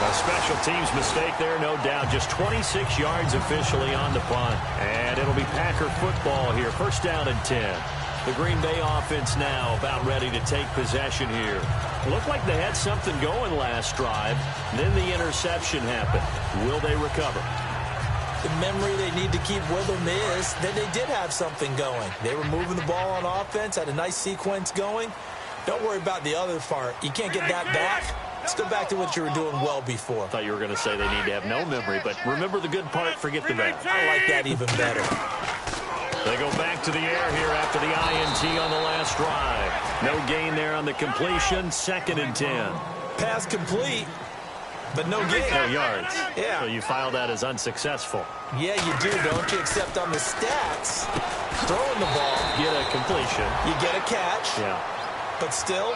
A special teams mistake there, no doubt. Just 26 yards officially on the punt. And it'll be Packer football here. 1st down and 10. The Green Bay offense now about ready to take possession here. Looked like they had something going last drive. Then the interception happened. Will they recover? The memory they need to keep with them is that they did have something going. They were moving the ball on offense, had a nice sequence going. Don't worry about the other part. You can't get that back. Let's go back to what you were doing well before. I thought you were going to say they need to have no memory, but remember the good part, forget the bad. I like that even better. They go back to the air here after the INT on the last drive. No gain there on the completion. 2nd and 10. Pass complete, but no gain. No yards. Yeah. So you file that as unsuccessful. Yeah, you do, don't you? Except on the stats, throwing the ball. Get a completion. You get a catch. Yeah. But still,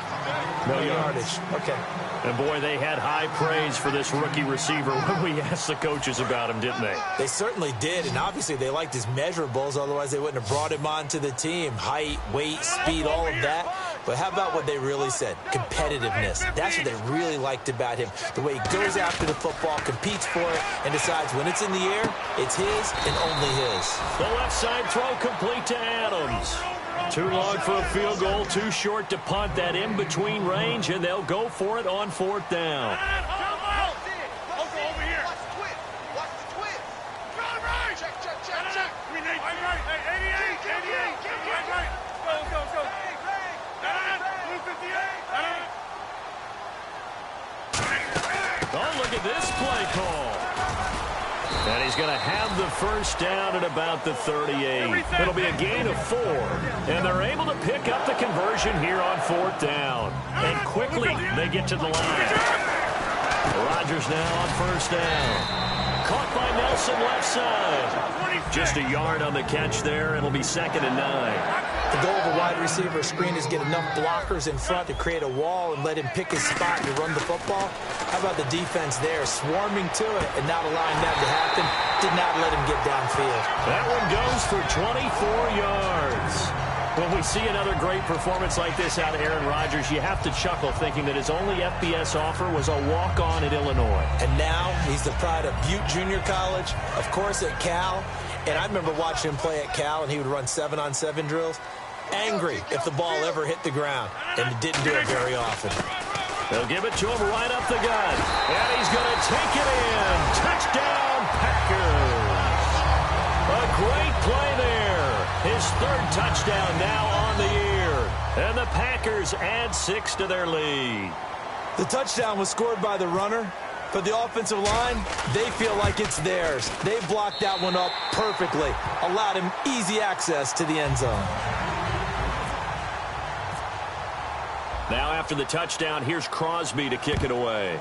no yardage. Okay. And, boy, they had high praise for this rookie receiver when we asked the coaches about him, didn't they? They certainly did, and obviously they liked his measurables. Otherwise, they wouldn't have brought him onto the team. Height, weight, speed, all of that. But how about what they really said? Competitiveness. That's what they really liked about him. The way he goes after the football, competes for it, and decides when it's in the air, it's his and only his. The left side throw complete to Adams. Too long for a field goal, too short to punt. That in-between range, and they'll go for it on 4th down. Oh, look at this play call. And he's going to have the 1st down at about the 38. It'll be a gain of 4. And they're able to pick up the conversion here on 4th down. And quickly they get to the line. Rodgers now on 1st down. Caught by Nelson left side. Just a yard on the catch there. It'll be 2nd and 9. The goal of a wide receiver screen is get enough blockers in front to create a wall and let him pick his spot to run the football. How about the defense there, swarming to it and not allowing that to happen? Did not let him get downfield. That one goes for 24 yards. When we see another great performance like this out of Aaron Rodgers, you have to chuckle thinking that his only FBS offer was a walk-on at Illinois. And now he's the pride of Butte Junior College, of course at Cal. And I remember watching him play at Cal, and he would run 7-on-7 drills. Angry if the ball ever hit the ground, and it didn't do it very often. They'll give it to him right up the gut. And he's going to take it in. Touchdown, Packers. A great play there. His 3rd touchdown now on the year. And the Packers add 6 to their lead. The touchdown was scored by the runner. But the offensive line, they feel like it's theirs. They blocked that one up perfectly. Allowed him easy access to the end zone. Now after the touchdown, here's Crosby to kick it away.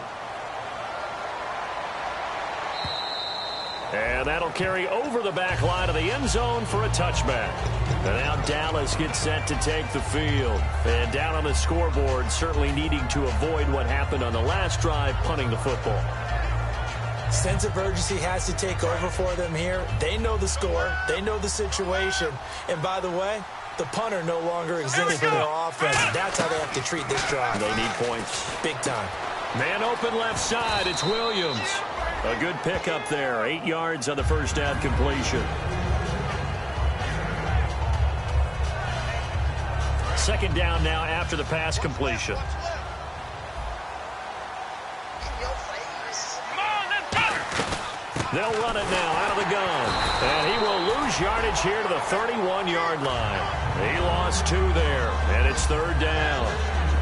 And that'll carry over the back line of the end zone for a touchback. And now Dallas gets set to take the field. And down on the scoreboard, certainly needing to avoid what happened on the last drive, punting the football. Sense of urgency has to take over for them here. They know the score. They know the situation. And by the way, the punter no longer exists for their offense. That's how they have to treat this drive. They need points. Big time. Man open left side. It's Williams. A good pickup there. 8 yards on the 1st down completion. 2nd down now after the pass completion. They'll run it now out of the gun. And he will lose yardage here to the 31-yard line. He lost 2 there, and it's 3rd down.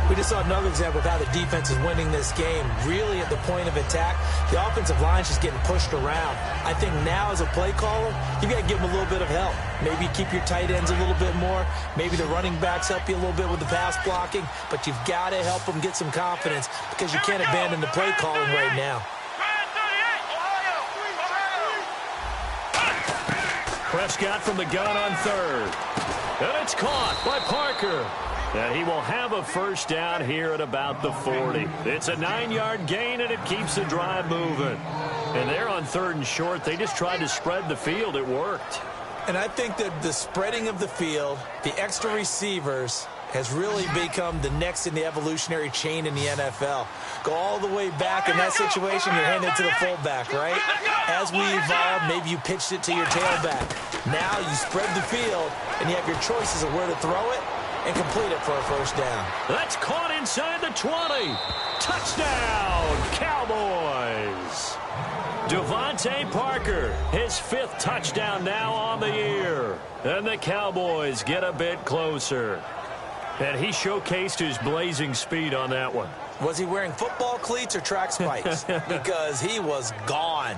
We just saw another example of how the defense is winning this game. Really at the point of attack, the offensive line is just getting pushed around. I think now as a play caller, you've got to give them a little bit of help. Maybe keep your tight ends a little bit more. Maybe the running backs help you a little bit with the pass blocking. But you've got to help them get some confidence because you can't abandon the play calling right now. Prescott from the gun on 3rd. And it's caught by Parker. And he will have a first down here at about the 40. It's a 9-yard gain, and it keeps the drive moving. And they're on 3rd and short. They just tried to spread the field. It worked. And I think that the spreading of the field, the extra receivers, has really become the next in the evolutionary chain in the NFL. Go all the way back in that situation, you're handed to the fullback, right? As we evolve, maybe you pitched it to your tailback. Now you spread the field, and you have your choices of where to throw it and complete it for a first down. That's caught inside the 20. Touchdown, Cowboys. Devontae Parker, his 5th touchdown now on the year. And the Cowboys get a bit closer. And he showcased his blazing speed on that one. Was he wearing football cleats or track spikes? Because he was gone.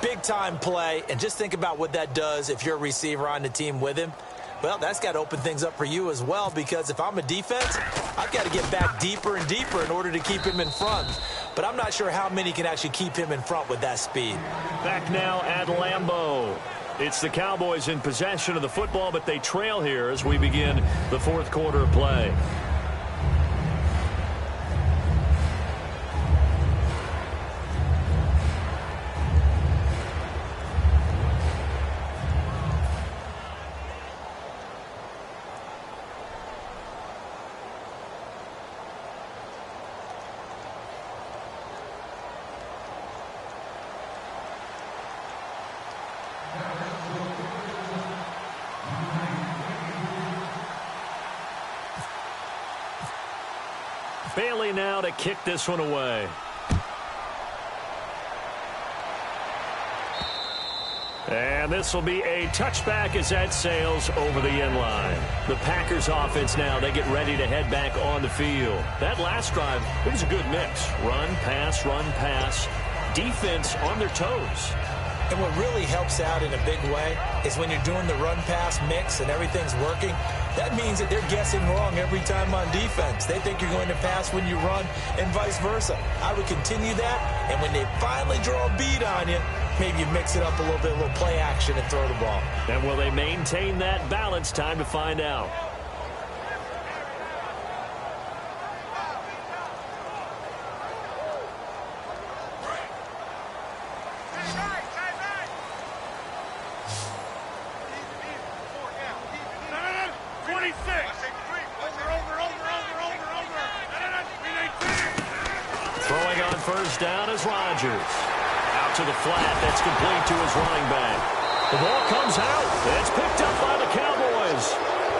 Big-time play, and just think about what that does if you're a receiver on the team with him. Well, that's got to open things up for you as well, because if I'm a defense, I've got to get back deeper and deeper in order to keep him in front. But I'm not sure how many can actually keep him in front with that speed. Back now at Lambeau. It's the Cowboys in possession of the football, but they trail here as we begin the 4th quarter of play. Bailey now to kick this one away. And this will be a touchback as that sails over the end line. The Packers offense now, they get ready to head back on the field. That last drive, it was a good mix. Run, pass, defense on their toes. And what really helps out in a big way is when you're doing the run-pass mix and everything's working, that means that they're guessing wrong every time on defense. They think you're going to pass when you run and vice versa. I would continue that, and when they finally draw a bead on you, maybe you mix it up a little bit, a little play action and throw the ball. And will they maintain that balance? Time to find out. Throwing on first down is Rodgers. Out to the flat. That's complete to his running back. The ball comes out. It's picked up by the Cowboys.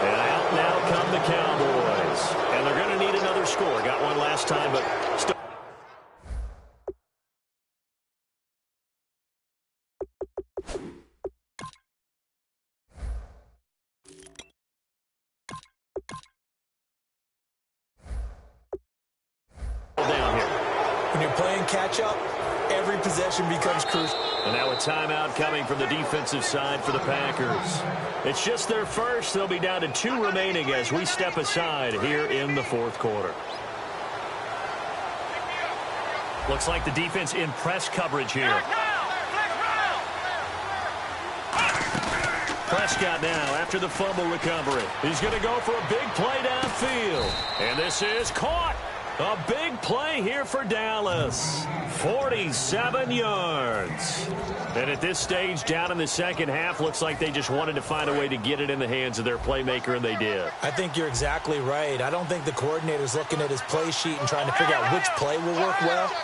And out now come the Cowboys. And they're going to need another score. Got one last time, but still. Down here. When you're playing catch-up, every possession becomes crucial. And now a timeout coming from the defensive side for the Packers. It's just their first. They'll be down to 2 remaining as we step aside here in the 4th quarter. Looks like the defense in press coverage here. Prescott now after the fumble recovery. He's going to go for a big play downfield. And this is caught. A big play here for Dallas. 47 yards. And at this stage, down in the second half, looks like they just wanted to find a way to get it in the hands of their playmaker, and they did. I think you're exactly right. I don't think the coordinator's looking at his play sheet and trying to figure out which play will work well.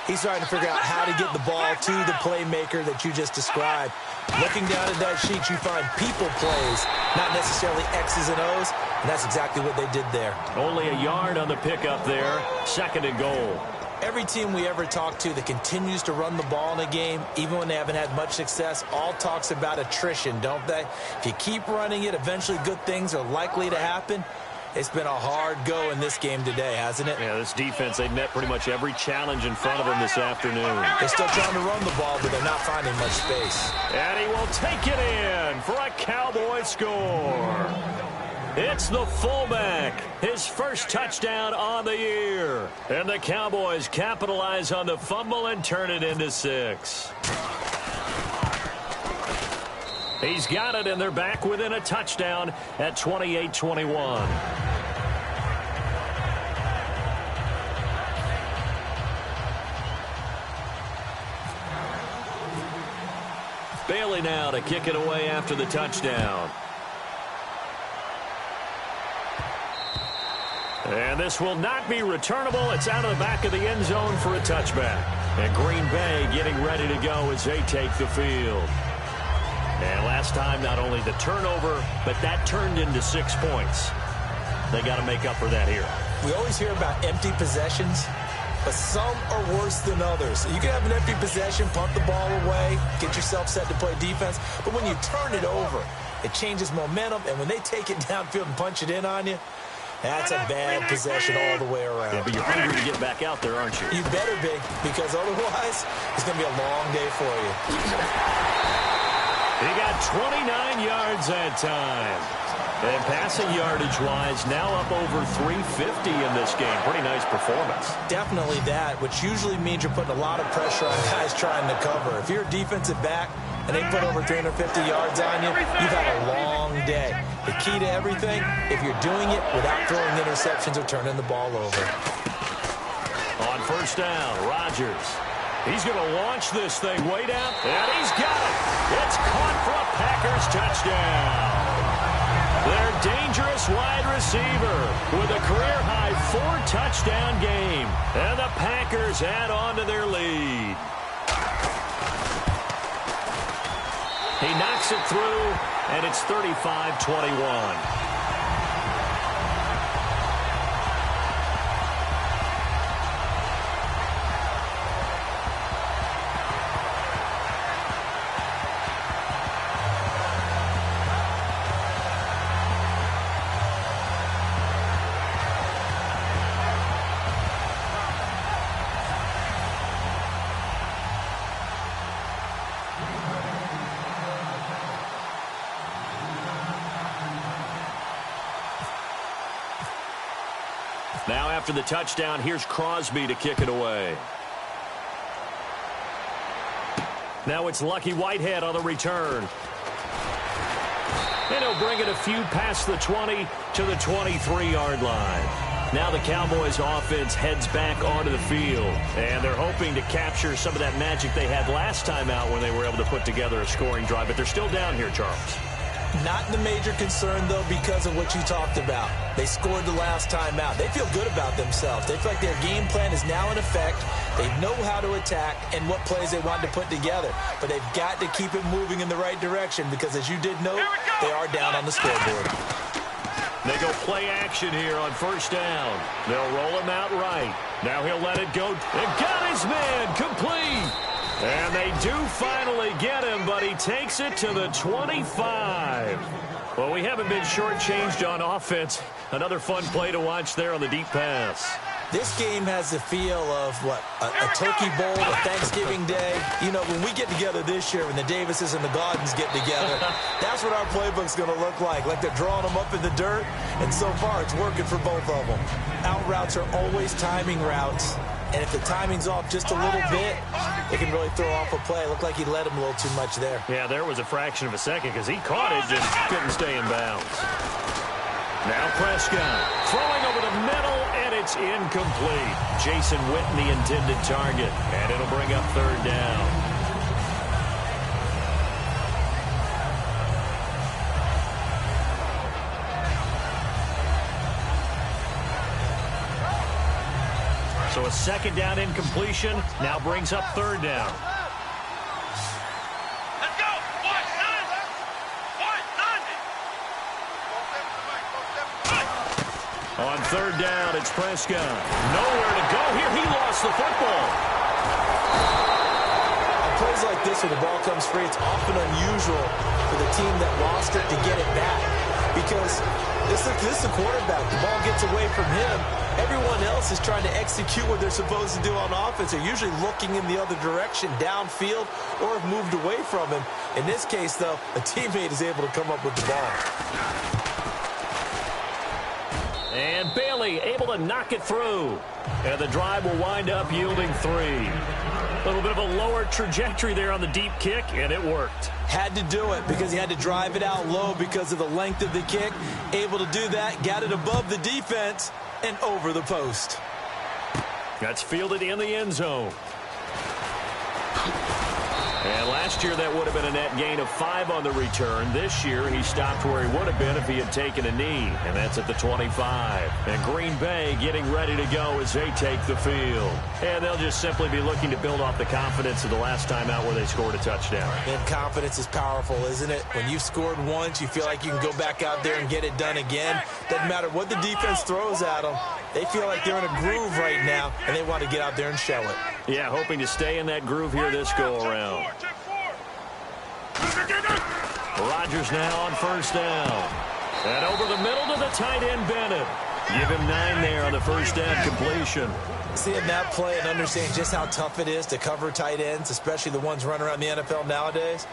He's trying to figure out how to get the ball to the playmaker that you just described. Looking down at that sheet, you find people plays, not necessarily X's and O's, and that's exactly what they did there. Only a yard on the pickup there. 2nd and goal. Every team we ever talk to that continues to run the ball in a game, even when they haven't had much success, all talks about attrition, don't they? If you keep running it, eventually good things are likely to happen. It's been a hard go in this game today, hasn't it? Yeah, this defense, they met pretty much every challenge in front of them this afternoon. They're still trying to run the ball, but they're not finding much space. And he will take it in for a Cowboy score. It's the fullback, his first touchdown on the year. And the Cowboys capitalize on the fumble and turn it into 6. He's got it, and they're back within a touchdown at 28-21. Bailey now to kick it away after the touchdown. And this will not be returnable. It's out of the back of the end zone for a touchback. And Green Bay getting ready to go as they take the field. And last time, not only the turnover, but that turned into 6 points. They got to make up for that here. We always hear about empty possessions, but some are worse than others. You can have an empty possession, punt the ball away, get yourself set to play defense, but when you turn it over, it changes momentum, and when they take it downfield and punch it in on you, that's a bad possession all the way around. Yeah, but you're hungry to get back out there, aren't you? You better be, because otherwise, it's going to be a long day for you. He got 29 yards that time. And passing yardage-wise, now up over 350 in this game. Pretty nice performance. Definitely that, which usually means you're putting a lot of pressure on guys trying to cover. If you're a defensive back and they put over 350 yards on you, you've had a long day. The key to everything, if you're doing it without throwing interceptions or turning the ball over. On first down, Rodgers. He's going to launch this thing way down, and he's got it. It's caught for a Packers touchdown. Their dangerous wide receiver with a career-high 4-touchdown game. And the Packers add on to their lead. He knocks it through, and it's 35-21. Now after the touchdown, here's Crosby to kick it away. Now it's Lucky Whitehead on the return. And he'll bring it a few past the 20 to the 23-yard line. Now the Cowboys offense heads back onto the field. And they're hoping to capture some of that magic they had last time out when they were able to put together a scoring drive. But they're still down here, Charles. Not the major concern, though, because of what you talked about. They scored the last time out. They feel good about themselves. They feel like their game plan is now in effect. They know how to attack and what plays they want to put together. But they've got to keep it moving in the right direction because, as you did note, they are down on the scoreboard. They go play action here on first down. They'll roll him out right. Now he'll let it go. And got his man complete. And they do finally get him, but he takes it to the 25. Well, we haven't been shortchanged on offense. Another fun play to watch there on the deep pass. This game has the feel of, what, a turkey bowl, a Thanksgiving day. You know, when we get together this year, when the Davises and the Gaudens get together, that's what our playbook's going to look like. Like they're drawing them up in the dirt, and so far it's working for both of them. Out routes are always timing routes, and if the timing's off just a little bit, it can really throw off a play. Looked like he led him a little too much there. Yeah, there was a fraction of a second because he caught it, just couldn't stay in bounds. Now Prescott throwing over the middle, and it's incomplete. Jason Witten, the intended target, and it'll bring up third down. So a second down incompletion now brings up third down. On third down, it's Prescott. Nowhere to go here. He lost the football. On plays like this where the ball comes free, it's often unusual for the team that lost it to get it back. Because this is the quarterback. The ball gets away from him. Everyone else is trying to execute what they're supposed to do on offense. They're usually looking in the other direction, downfield, or have moved away from him. In this case, though, a teammate is able to come up with the ball. And Bailey able to knock it through. And the drive will wind up yielding 3. A little bit of a lower trajectory there on the deep kick, and it worked. Had to do it because he had to drive it out low because of the length of the kick. Able to do that, got it above the defense and over the post. That's fielded in the end zone. And last year that would have been a net gain of 5 on the return. This year he stopped where he would have been if he had taken a knee, and that's at the 25. And Green Bay getting ready to go as they take the field. And they'll just simply be looking to build off the confidence of the last time out where they scored a touchdown. And confidence is powerful, isn't it? When you've scored once, you feel like you can go back out there and get it done again. Doesn't matter what the defense throws at them. They feel like they're in a groove right now, and they want to get out there and show it. Yeah, hoping to stay in that groove here this go-around. Rodgers now on first down. And over the middle to the tight end, Bennett. Give him 9 there on the first down completion. Seeing that play and understanding just how tough it is to cover tight ends, especially the ones running around the NFL nowadays,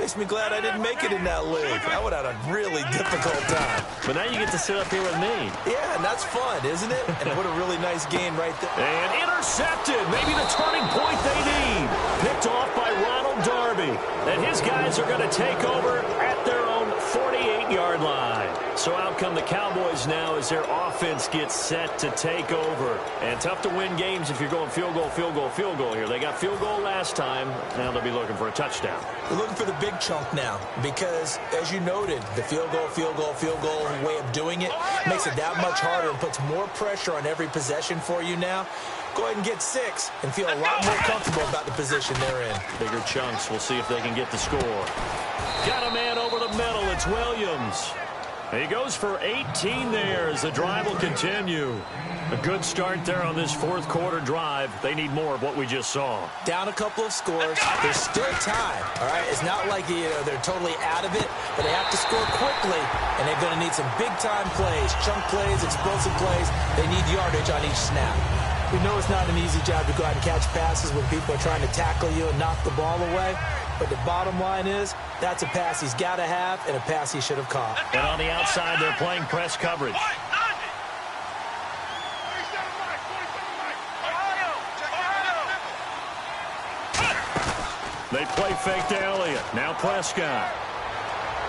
makes me glad I didn't make it in that league. I would have had a really difficult time. But now you get to sit up here with me. Yeah, and that's fun, isn't it? And what a really nice game right there. And intercepted. Maybe the turning point they need. Picked off by Ronald Darby. And his guys are going to take over at their own 48-yard line. So out come the Cowboys now as their offense gets set to take over. And tough to win games if you're going field goal, field goal, field goal here. They got field goal last time. Now they'll be looking for a touchdown. They're looking for the big chunk now because, as you noted, the field goal way of doing it makes it that much harder and puts more pressure on every possession for you now. Go ahead and get 6 and feel a lot more comfortable about the position they're in. Bigger chunks. We'll see if they can get the score. Got a man over the middle. It's Williams. He goes for 18 there as the drive will continue. A good start there on this fourth quarter drive. They need more of what we just saw. Down a couple of scores. There's still time, all right? It's not like they're totally out of it, but they have to score quickly, and they're going to need some big-time plays, chunk plays, explosive plays. They need yardage on each snap. We know it's not an easy job to go out and catch passes when people are trying to tackle you and knock the ball away. But the bottom line is, that's a pass he's got to have and a pass he should have caught. And on the outside, they're playing press coverage. They play fake to Elliott. Now Prescott.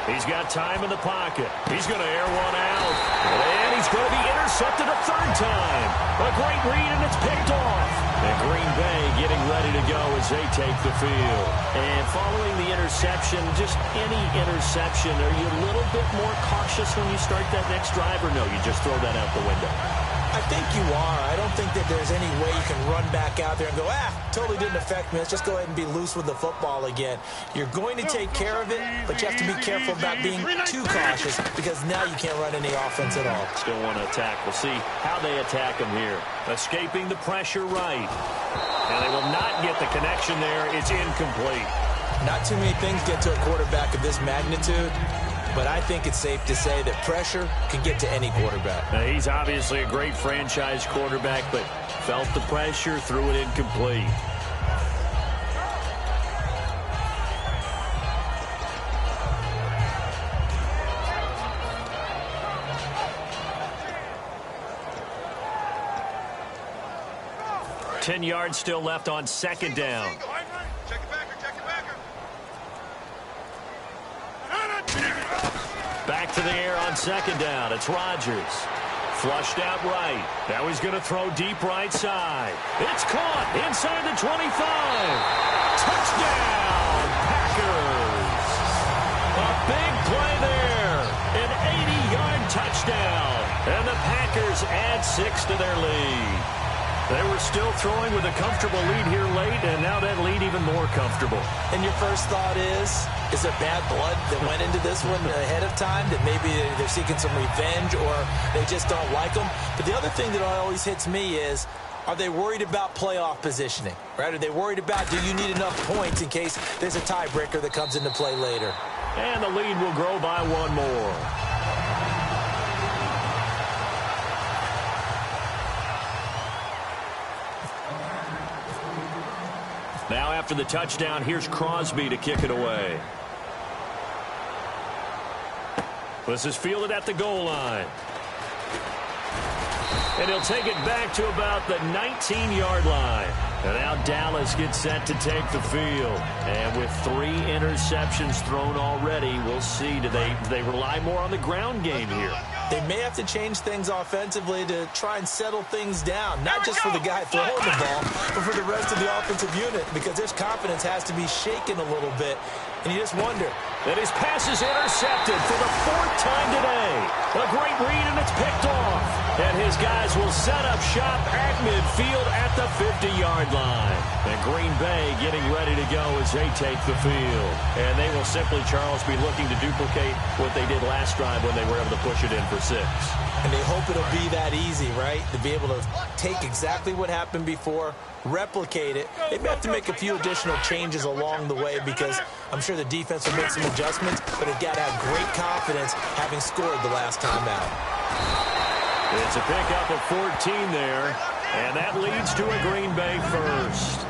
He's got time in the pocket. He's going to air one out. And he's going to be intercepted a third time. A great read, and it's picked off. And Green Bay getting ready to go as they take the field. And following the interception, just any interception, are you a little bit more cautious when you start that next drive, or no, you just throw that out the window? I think you are. I don't think that there's any way you can run back out there and go, totally didn't affect me. Let's just go ahead and be loose with the football again. You're going to take care of it, but you have to be careful about being too cautious because now you can't run any offense at all. Still want to attack. We'll see how they attack him here. Escaping the pressure right. And they will not get the connection there. It's incomplete. Not too many things get to a quarterback of this magnitude. But I think it's safe to say that pressure can get to any quarterback. Now, he's obviously a great franchise quarterback, but felt the pressure, threw it incomplete. Ten yards still left on second down. Back to the air on second down. It's Rodgers. Flushed out right. Now he's going to throw deep right side. It's caught inside the 25. Touchdown, Packers. A big play there. An 80-yard touchdown. And the Packers add 6 to their lead. They were still throwing with a comfortable lead here late, and now that lead even more comfortable. And your first thought is there bad blood that went into this one ahead of time, that maybe they're seeking some revenge or they just don't like them? But the other thing that always hits me is, are they worried about playoff positioning, right? Are they worried about, do you need enough points in case there's a tiebreaker that comes into play later? And the lead will grow by one more. Now after the touchdown, here's Crosby to kick it away. This is fielded at the goal line. And he'll take it back to about the 19-yard line. And now Dallas gets set to take the field. And with 3 interceptions thrown already, we'll see. Do they rely more on the ground game here? They may have to change things offensively to try and settle things down, not just for the guy throwing the ball, but for the rest of the offensive unit, because their confidence has to be shaken a little bit. And you just wonder. And his pass is intercepted for the 4th time today. A great read, and it's picked off. And his guys will set up shop at midfield at the 50-yard line. And Green Bay getting ready to go as they take the field. And they will simply, Charles, be looking to duplicate what they did last drive when they were able to push it in for 6. And they hope it'll be that easy, right? To be able to take exactly what happened before, replicate it. They may have to make a few additional changes along the way because I'm sure the defense will make some adjustments, but they've got to have great confidence having scored the last time out. It's a pickup of 14 there, and that leads to a Green Bay first.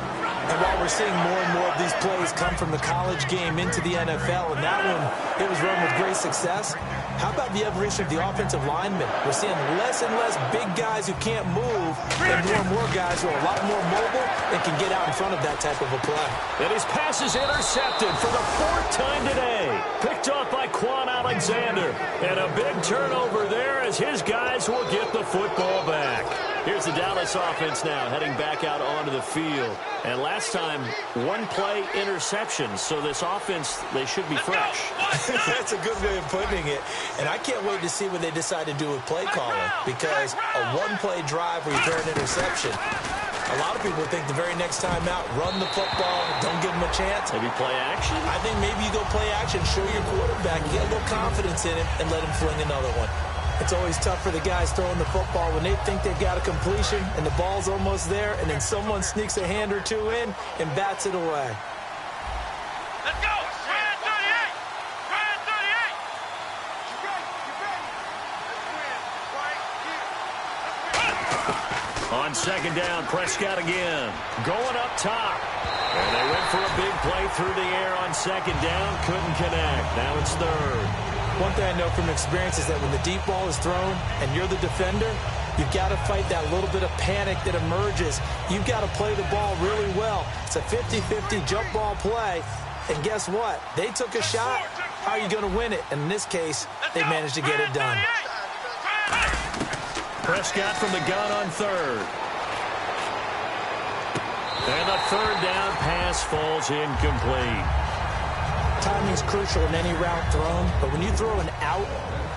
And while we're seeing more and more of these plays come from the college game into the NFL, and that one, it was run with great success, how about the evolution of the offensive linemen? We're seeing less and less big guys who can't move and more guys who are a lot more mobile and can get out in front of that type of a play. And his pass is intercepted for the 4th time today. Picked off by Quan Alexander. And a big turnover there as his guys will get the football back. Here's the Dallas offense now heading back out onto the field. And last time, 1-play interception. So this offense, they should be fresh. That's a good way of putting it. And I can't wait to see what they decide to do with play calling, because a 1-play drive where you throw an interception, a lot of people think the very next time out, run the football, don't give them a chance. Maybe play action? I think maybe you go play action, show your quarterback, get a little confidence in him, and let him fling another one. It's always tough for the guys throwing the football when they think they've got a completion and the ball's almost there, and then someone sneaks a hand or two in and bats it away. Let's go! Ryan 38! Ryan 38! On 2nd down, Prescott again. Going up top. And they went for a big play through the air on 2nd down. Couldn't connect. Now it's 3rd. One thing I know from experience is that when the deep ball is thrown and you're the defender, you've got to fight that little bit of panic that emerges. You've got to play the ball really well. It's a 50-50 jump ball play. And guess what? They took a shot. How are you going to win it? And in this case, they managed to get it done. Prescott from the gun on 3rd. And the 3rd down pass falls incomplete. Timing's crucial in any route thrown, but when you throw an out,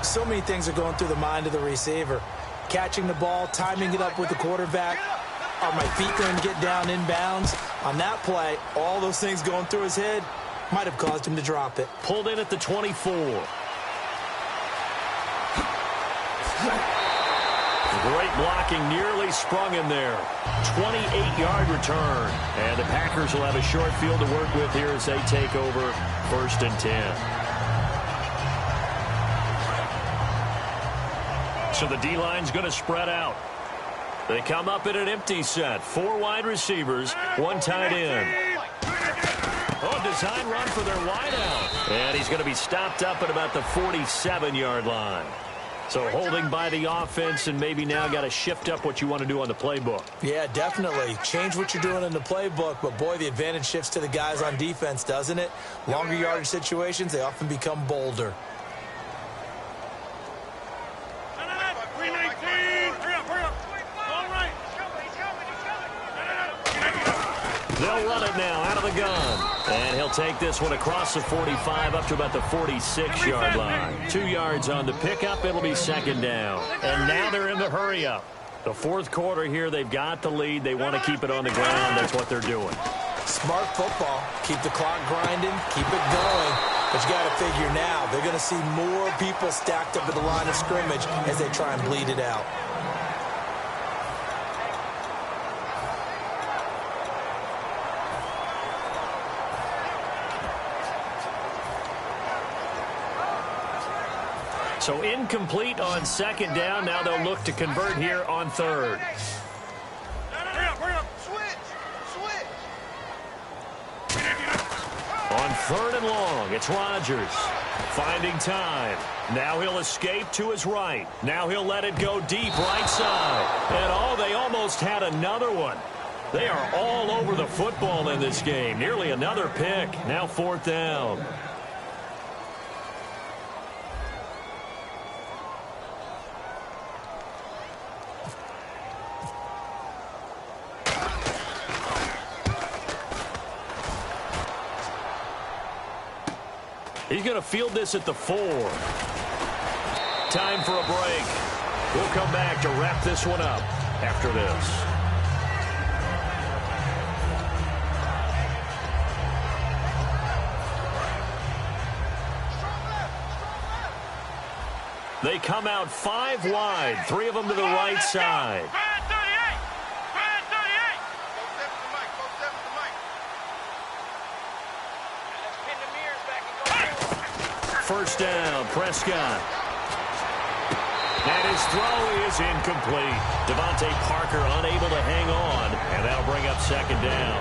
so many things are going through the mind of the receiver. Catching the ball, timing it up with the quarterback. Are my feet going to get down inbounds? On that play, all those things going through his head might have caused him to drop it. Pulled in at the 24. Great blocking, nearly sprung in there. 28-yard return. And the Packers will have a short field to work with here as they take over 1st and 10. So the D-line's going to spread out. They come up in an empty set. 4 wide receivers, 1 tight end. Oh, design run for their wideout. And he's going to be stopped up at about the 47-yard line. So holding by the offense, and maybe now got to shift up what you want to do on the playbook. Yeah, definitely. Change what you're doing in the playbook, but boy, the advantage shifts to the guys on defense, doesn't it? Longer yardage situations, they often become bolder. They'll run it now out of the gun. And he'll take this one across the 45 up to about the 46-yard line. 2 yards on the pickup. It'll be 2nd down. And now they're in the hurry-up. The fourth quarter here, they've got the lead. They want to keep it on the ground. That's what they're doing. Smart football. Keep the clock grinding. Keep it going. But you got to figure now, they're going to see more people stacked up at the line of scrimmage as they try and bleed it out. So incomplete on second down. Now they'll look to convert here on third. On third and long, it's Rodgers finding time. Now he'll escape to his right. Now he'll let it go deep right side. And they almost had another one. They are all over the football in this game. Nearly another pick. Now fourth down. He's going to field this at the 4. Time for a break. We'll come back to wrap this one up after this. They come out 5 wide, 3 of them to the right side. First down, Prescott. And his throw is incomplete. Devontae Parker unable to hang on, and that'll bring up second down.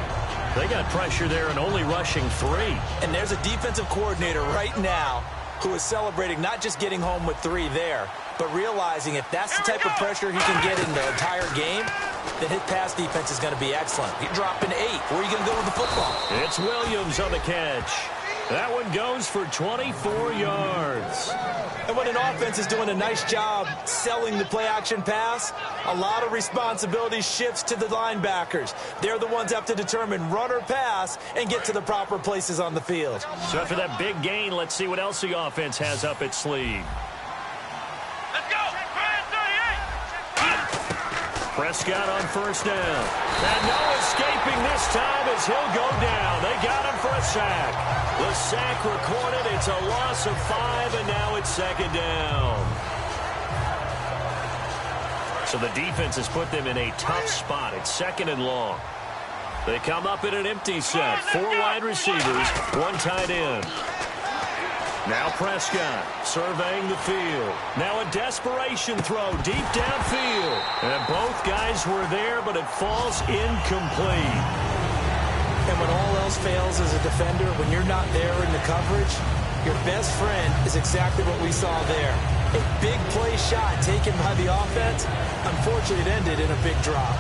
They got pressure there and only rushing 3. And there's a defensive coordinator right now who is celebrating not just getting home with 3 there, but realizing if that's the type of pressure he can get in the entire game, then his pass defense is going to be excellent. You're dropping 8. Where are you going to go with the football? It's Williams on the catch. That one goes for 24 yards. And when an offense is doing a nice job selling the play-action pass, a lot of responsibility shifts to the linebackers. They're the ones that have to determine run or pass and get to the proper places on the field. So after that big gain, let's see what else the offense has up its sleeve. Let's go! Prescott on first down. And no escaping this time as he'll go down. They got him for a sack. The sack recorded. It's a loss of 5, and now it's second down. So the defense has put them in a tough spot. It's second and long. They come up in an empty set. 4 wide receivers, 1 tight end. Now Prescott surveying the field. Now a desperation throw deep downfield. And both guys were there, but it falls incomplete. And when all else fails as a defender, when you're not there in the coverage, your best friend is exactly what we saw there. A big play shot taken by the offense. Unfortunately, it ended in a big drop.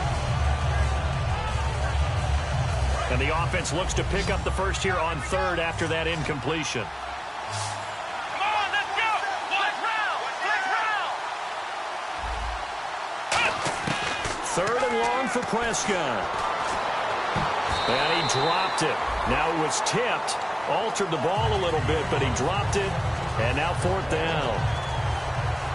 And the offense looks to pick up the first here on third after that incompletion. Third and long for Prescott. And he dropped it. Now it was tipped. Altered the ball a little bit, but he dropped it. And now fourth down.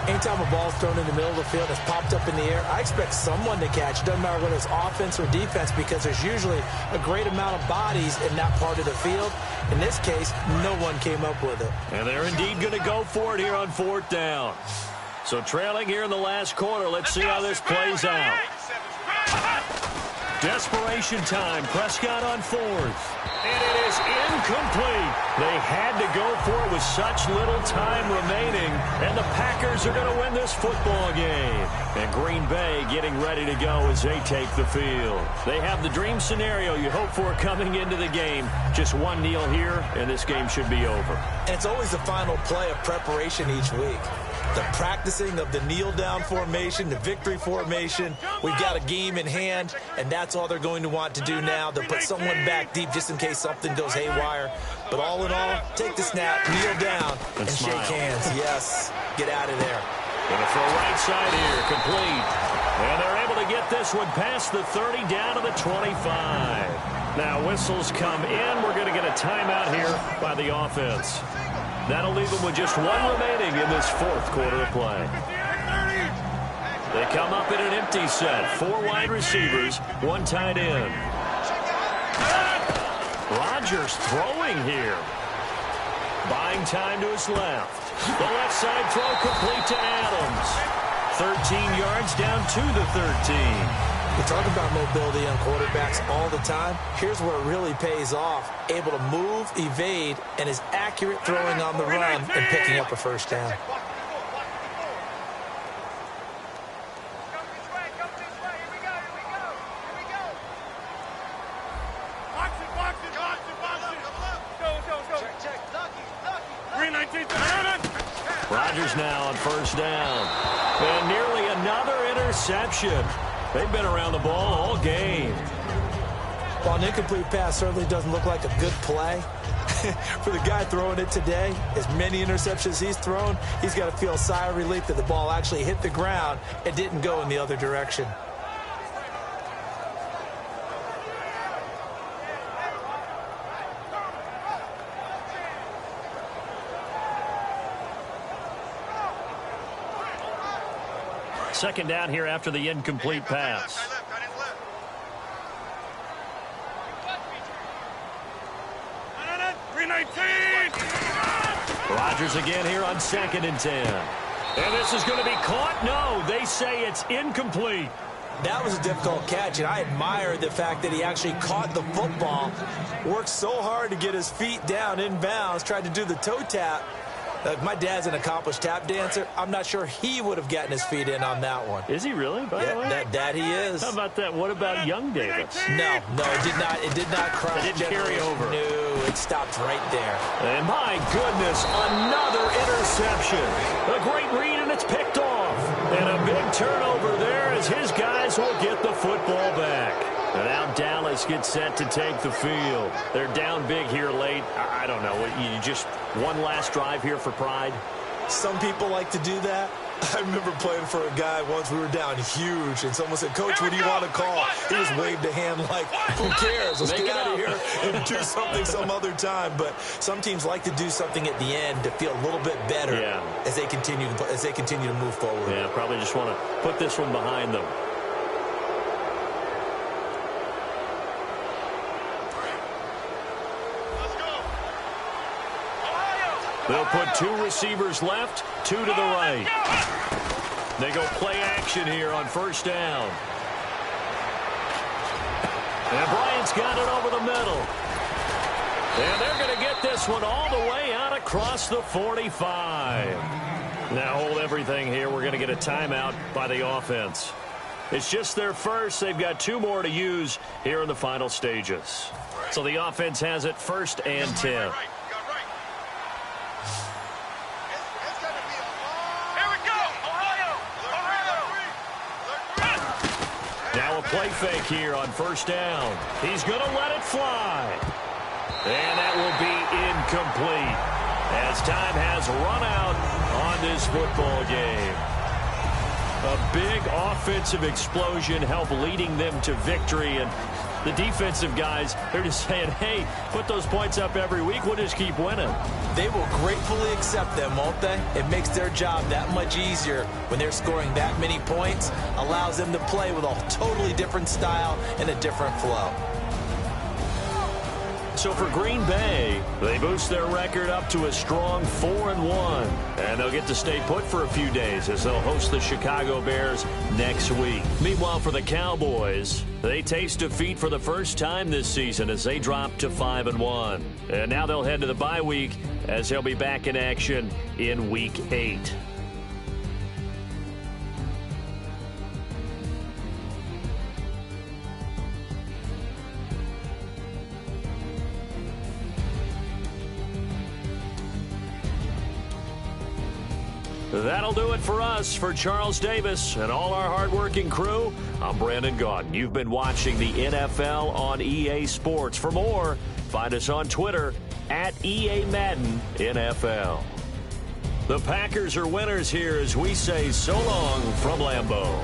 Anytime a ball's thrown in the middle of the field, it's popped up in the air, I expect someone to catch. It doesn't matter whether it's offense or defense, because there's usually a great amount of bodies in that part of the field. In this case, no one came up with it. And they're indeed going to go for it here on fourth down. So trailing here in the last quarter. Let's see how this plays out. Desperation time. Prescott on fourth. And it is incomplete. They had to go for it with such little time remaining. And the Packers are going to win this football game. And Green Bay getting ready to go as they take the field. They have the dream scenario you hope for coming into the game. Just one kneel here, and this game should be over. And it's always the final play of preparation each week. The practicing of the kneel-down formation, the victory formation. We've got a game in hand, and that's all they're going to want to do now. They'll put someone back deep just in case something goes haywire. But all in all, take the snap, kneel down, and shake hands. Yes, get out of there. Gonna throw right side here, complete. And they're able to get this one past the 30 down to the 25. Now whistles come in. We're going to get a timeout here by the offense. That'll leave them with just one remaining in this fourth quarter of play. They come up in an empty set. 4 wide receivers, 1 tight end. Rodgers throwing here. Buying time to his left. The left side throw complete to Adams. 13 yards down to the 13. We talk about mobility on quarterbacks all the time. Here's where it really pays off. Able to move, evade, and is accurate throwing on the run and picking up a first down. Rodgers now on first down. And nearly another interception. They've been around the ball all game. While an incomplete pass certainly doesn't look like a good play, for the guy throwing it today, as many interceptions he's thrown, he's got to feel a sigh of relief that the ball actually hit the ground and didn't go in the other direction. Second down here after the incomplete pass. Rodgers again here on 2nd and 10. And this is going to be caught. No, they say it's incomplete. That was a difficult catch, and I admire the fact that he actually caught the football, worked so hard to get his feet down inbounds, tried to do the toe tap. My dad's an accomplished tap dancer. I'm not sure he would have gotten his feet in on that one. Is he really? By the way? That he is. How about that? What about young Davis? No, it did not. It did not cross. It didn't carry over. No, it stopped right there. And my goodness, another interception. A great read, and it's picked off. And a big turnover there as his guys will get the football back. And now Dallas gets set to take the field. They're down big here late. I don't know. You just one last drive here for pride? Some people like to do that. I remember playing for a guy once. We were down huge, and someone said, "Coach, what do you want to call?" He just waved a hand like, "Who cares? Let's get out of here and do something some other time." But some teams like to do something at the end to feel a little bit better as they continue to move forward. Yeah, probably just want to put this one behind them. They'll put 2 receivers left, 2 to the right. They go play action here on first down. And Bryant's got it over the middle. And they're going to get this one all the way out across the 45. Now hold everything here. We're going to get a timeout by the offense. It's just their first. They've got 2 more to use here in the final stages. So the offense has it 1st and 10. Play fake here on first down. He's going to let it fly. And that will be incomplete as time has run out on this football game. A big offensive explosion helped leading them to victory. And the defensive guys, they're just saying, hey, put those points up every week. We'll just keep winning. They will gratefully accept them, won't they? It makes their job that much easier when they're scoring that many points. Allows them to play with a totally different style and a different flow. So for Green Bay, they boost their record up to a strong 4-1. And they'll get to stay put for a few days as they'll host the Chicago Bears next week. Meanwhile, for the Cowboys, they taste defeat for the first time this season as they drop to 5-1. And now they'll head to the bye week as they'll be back in action in Week 8. That'll do it for us. For Charles Davis and all our hardworking crew, I'm Brandon Gaudin. You've been watching the NFL on EA Sports. For more, find us on Twitter at EA Madden NFL. The Packers are winners here as we say so long from Lambeau.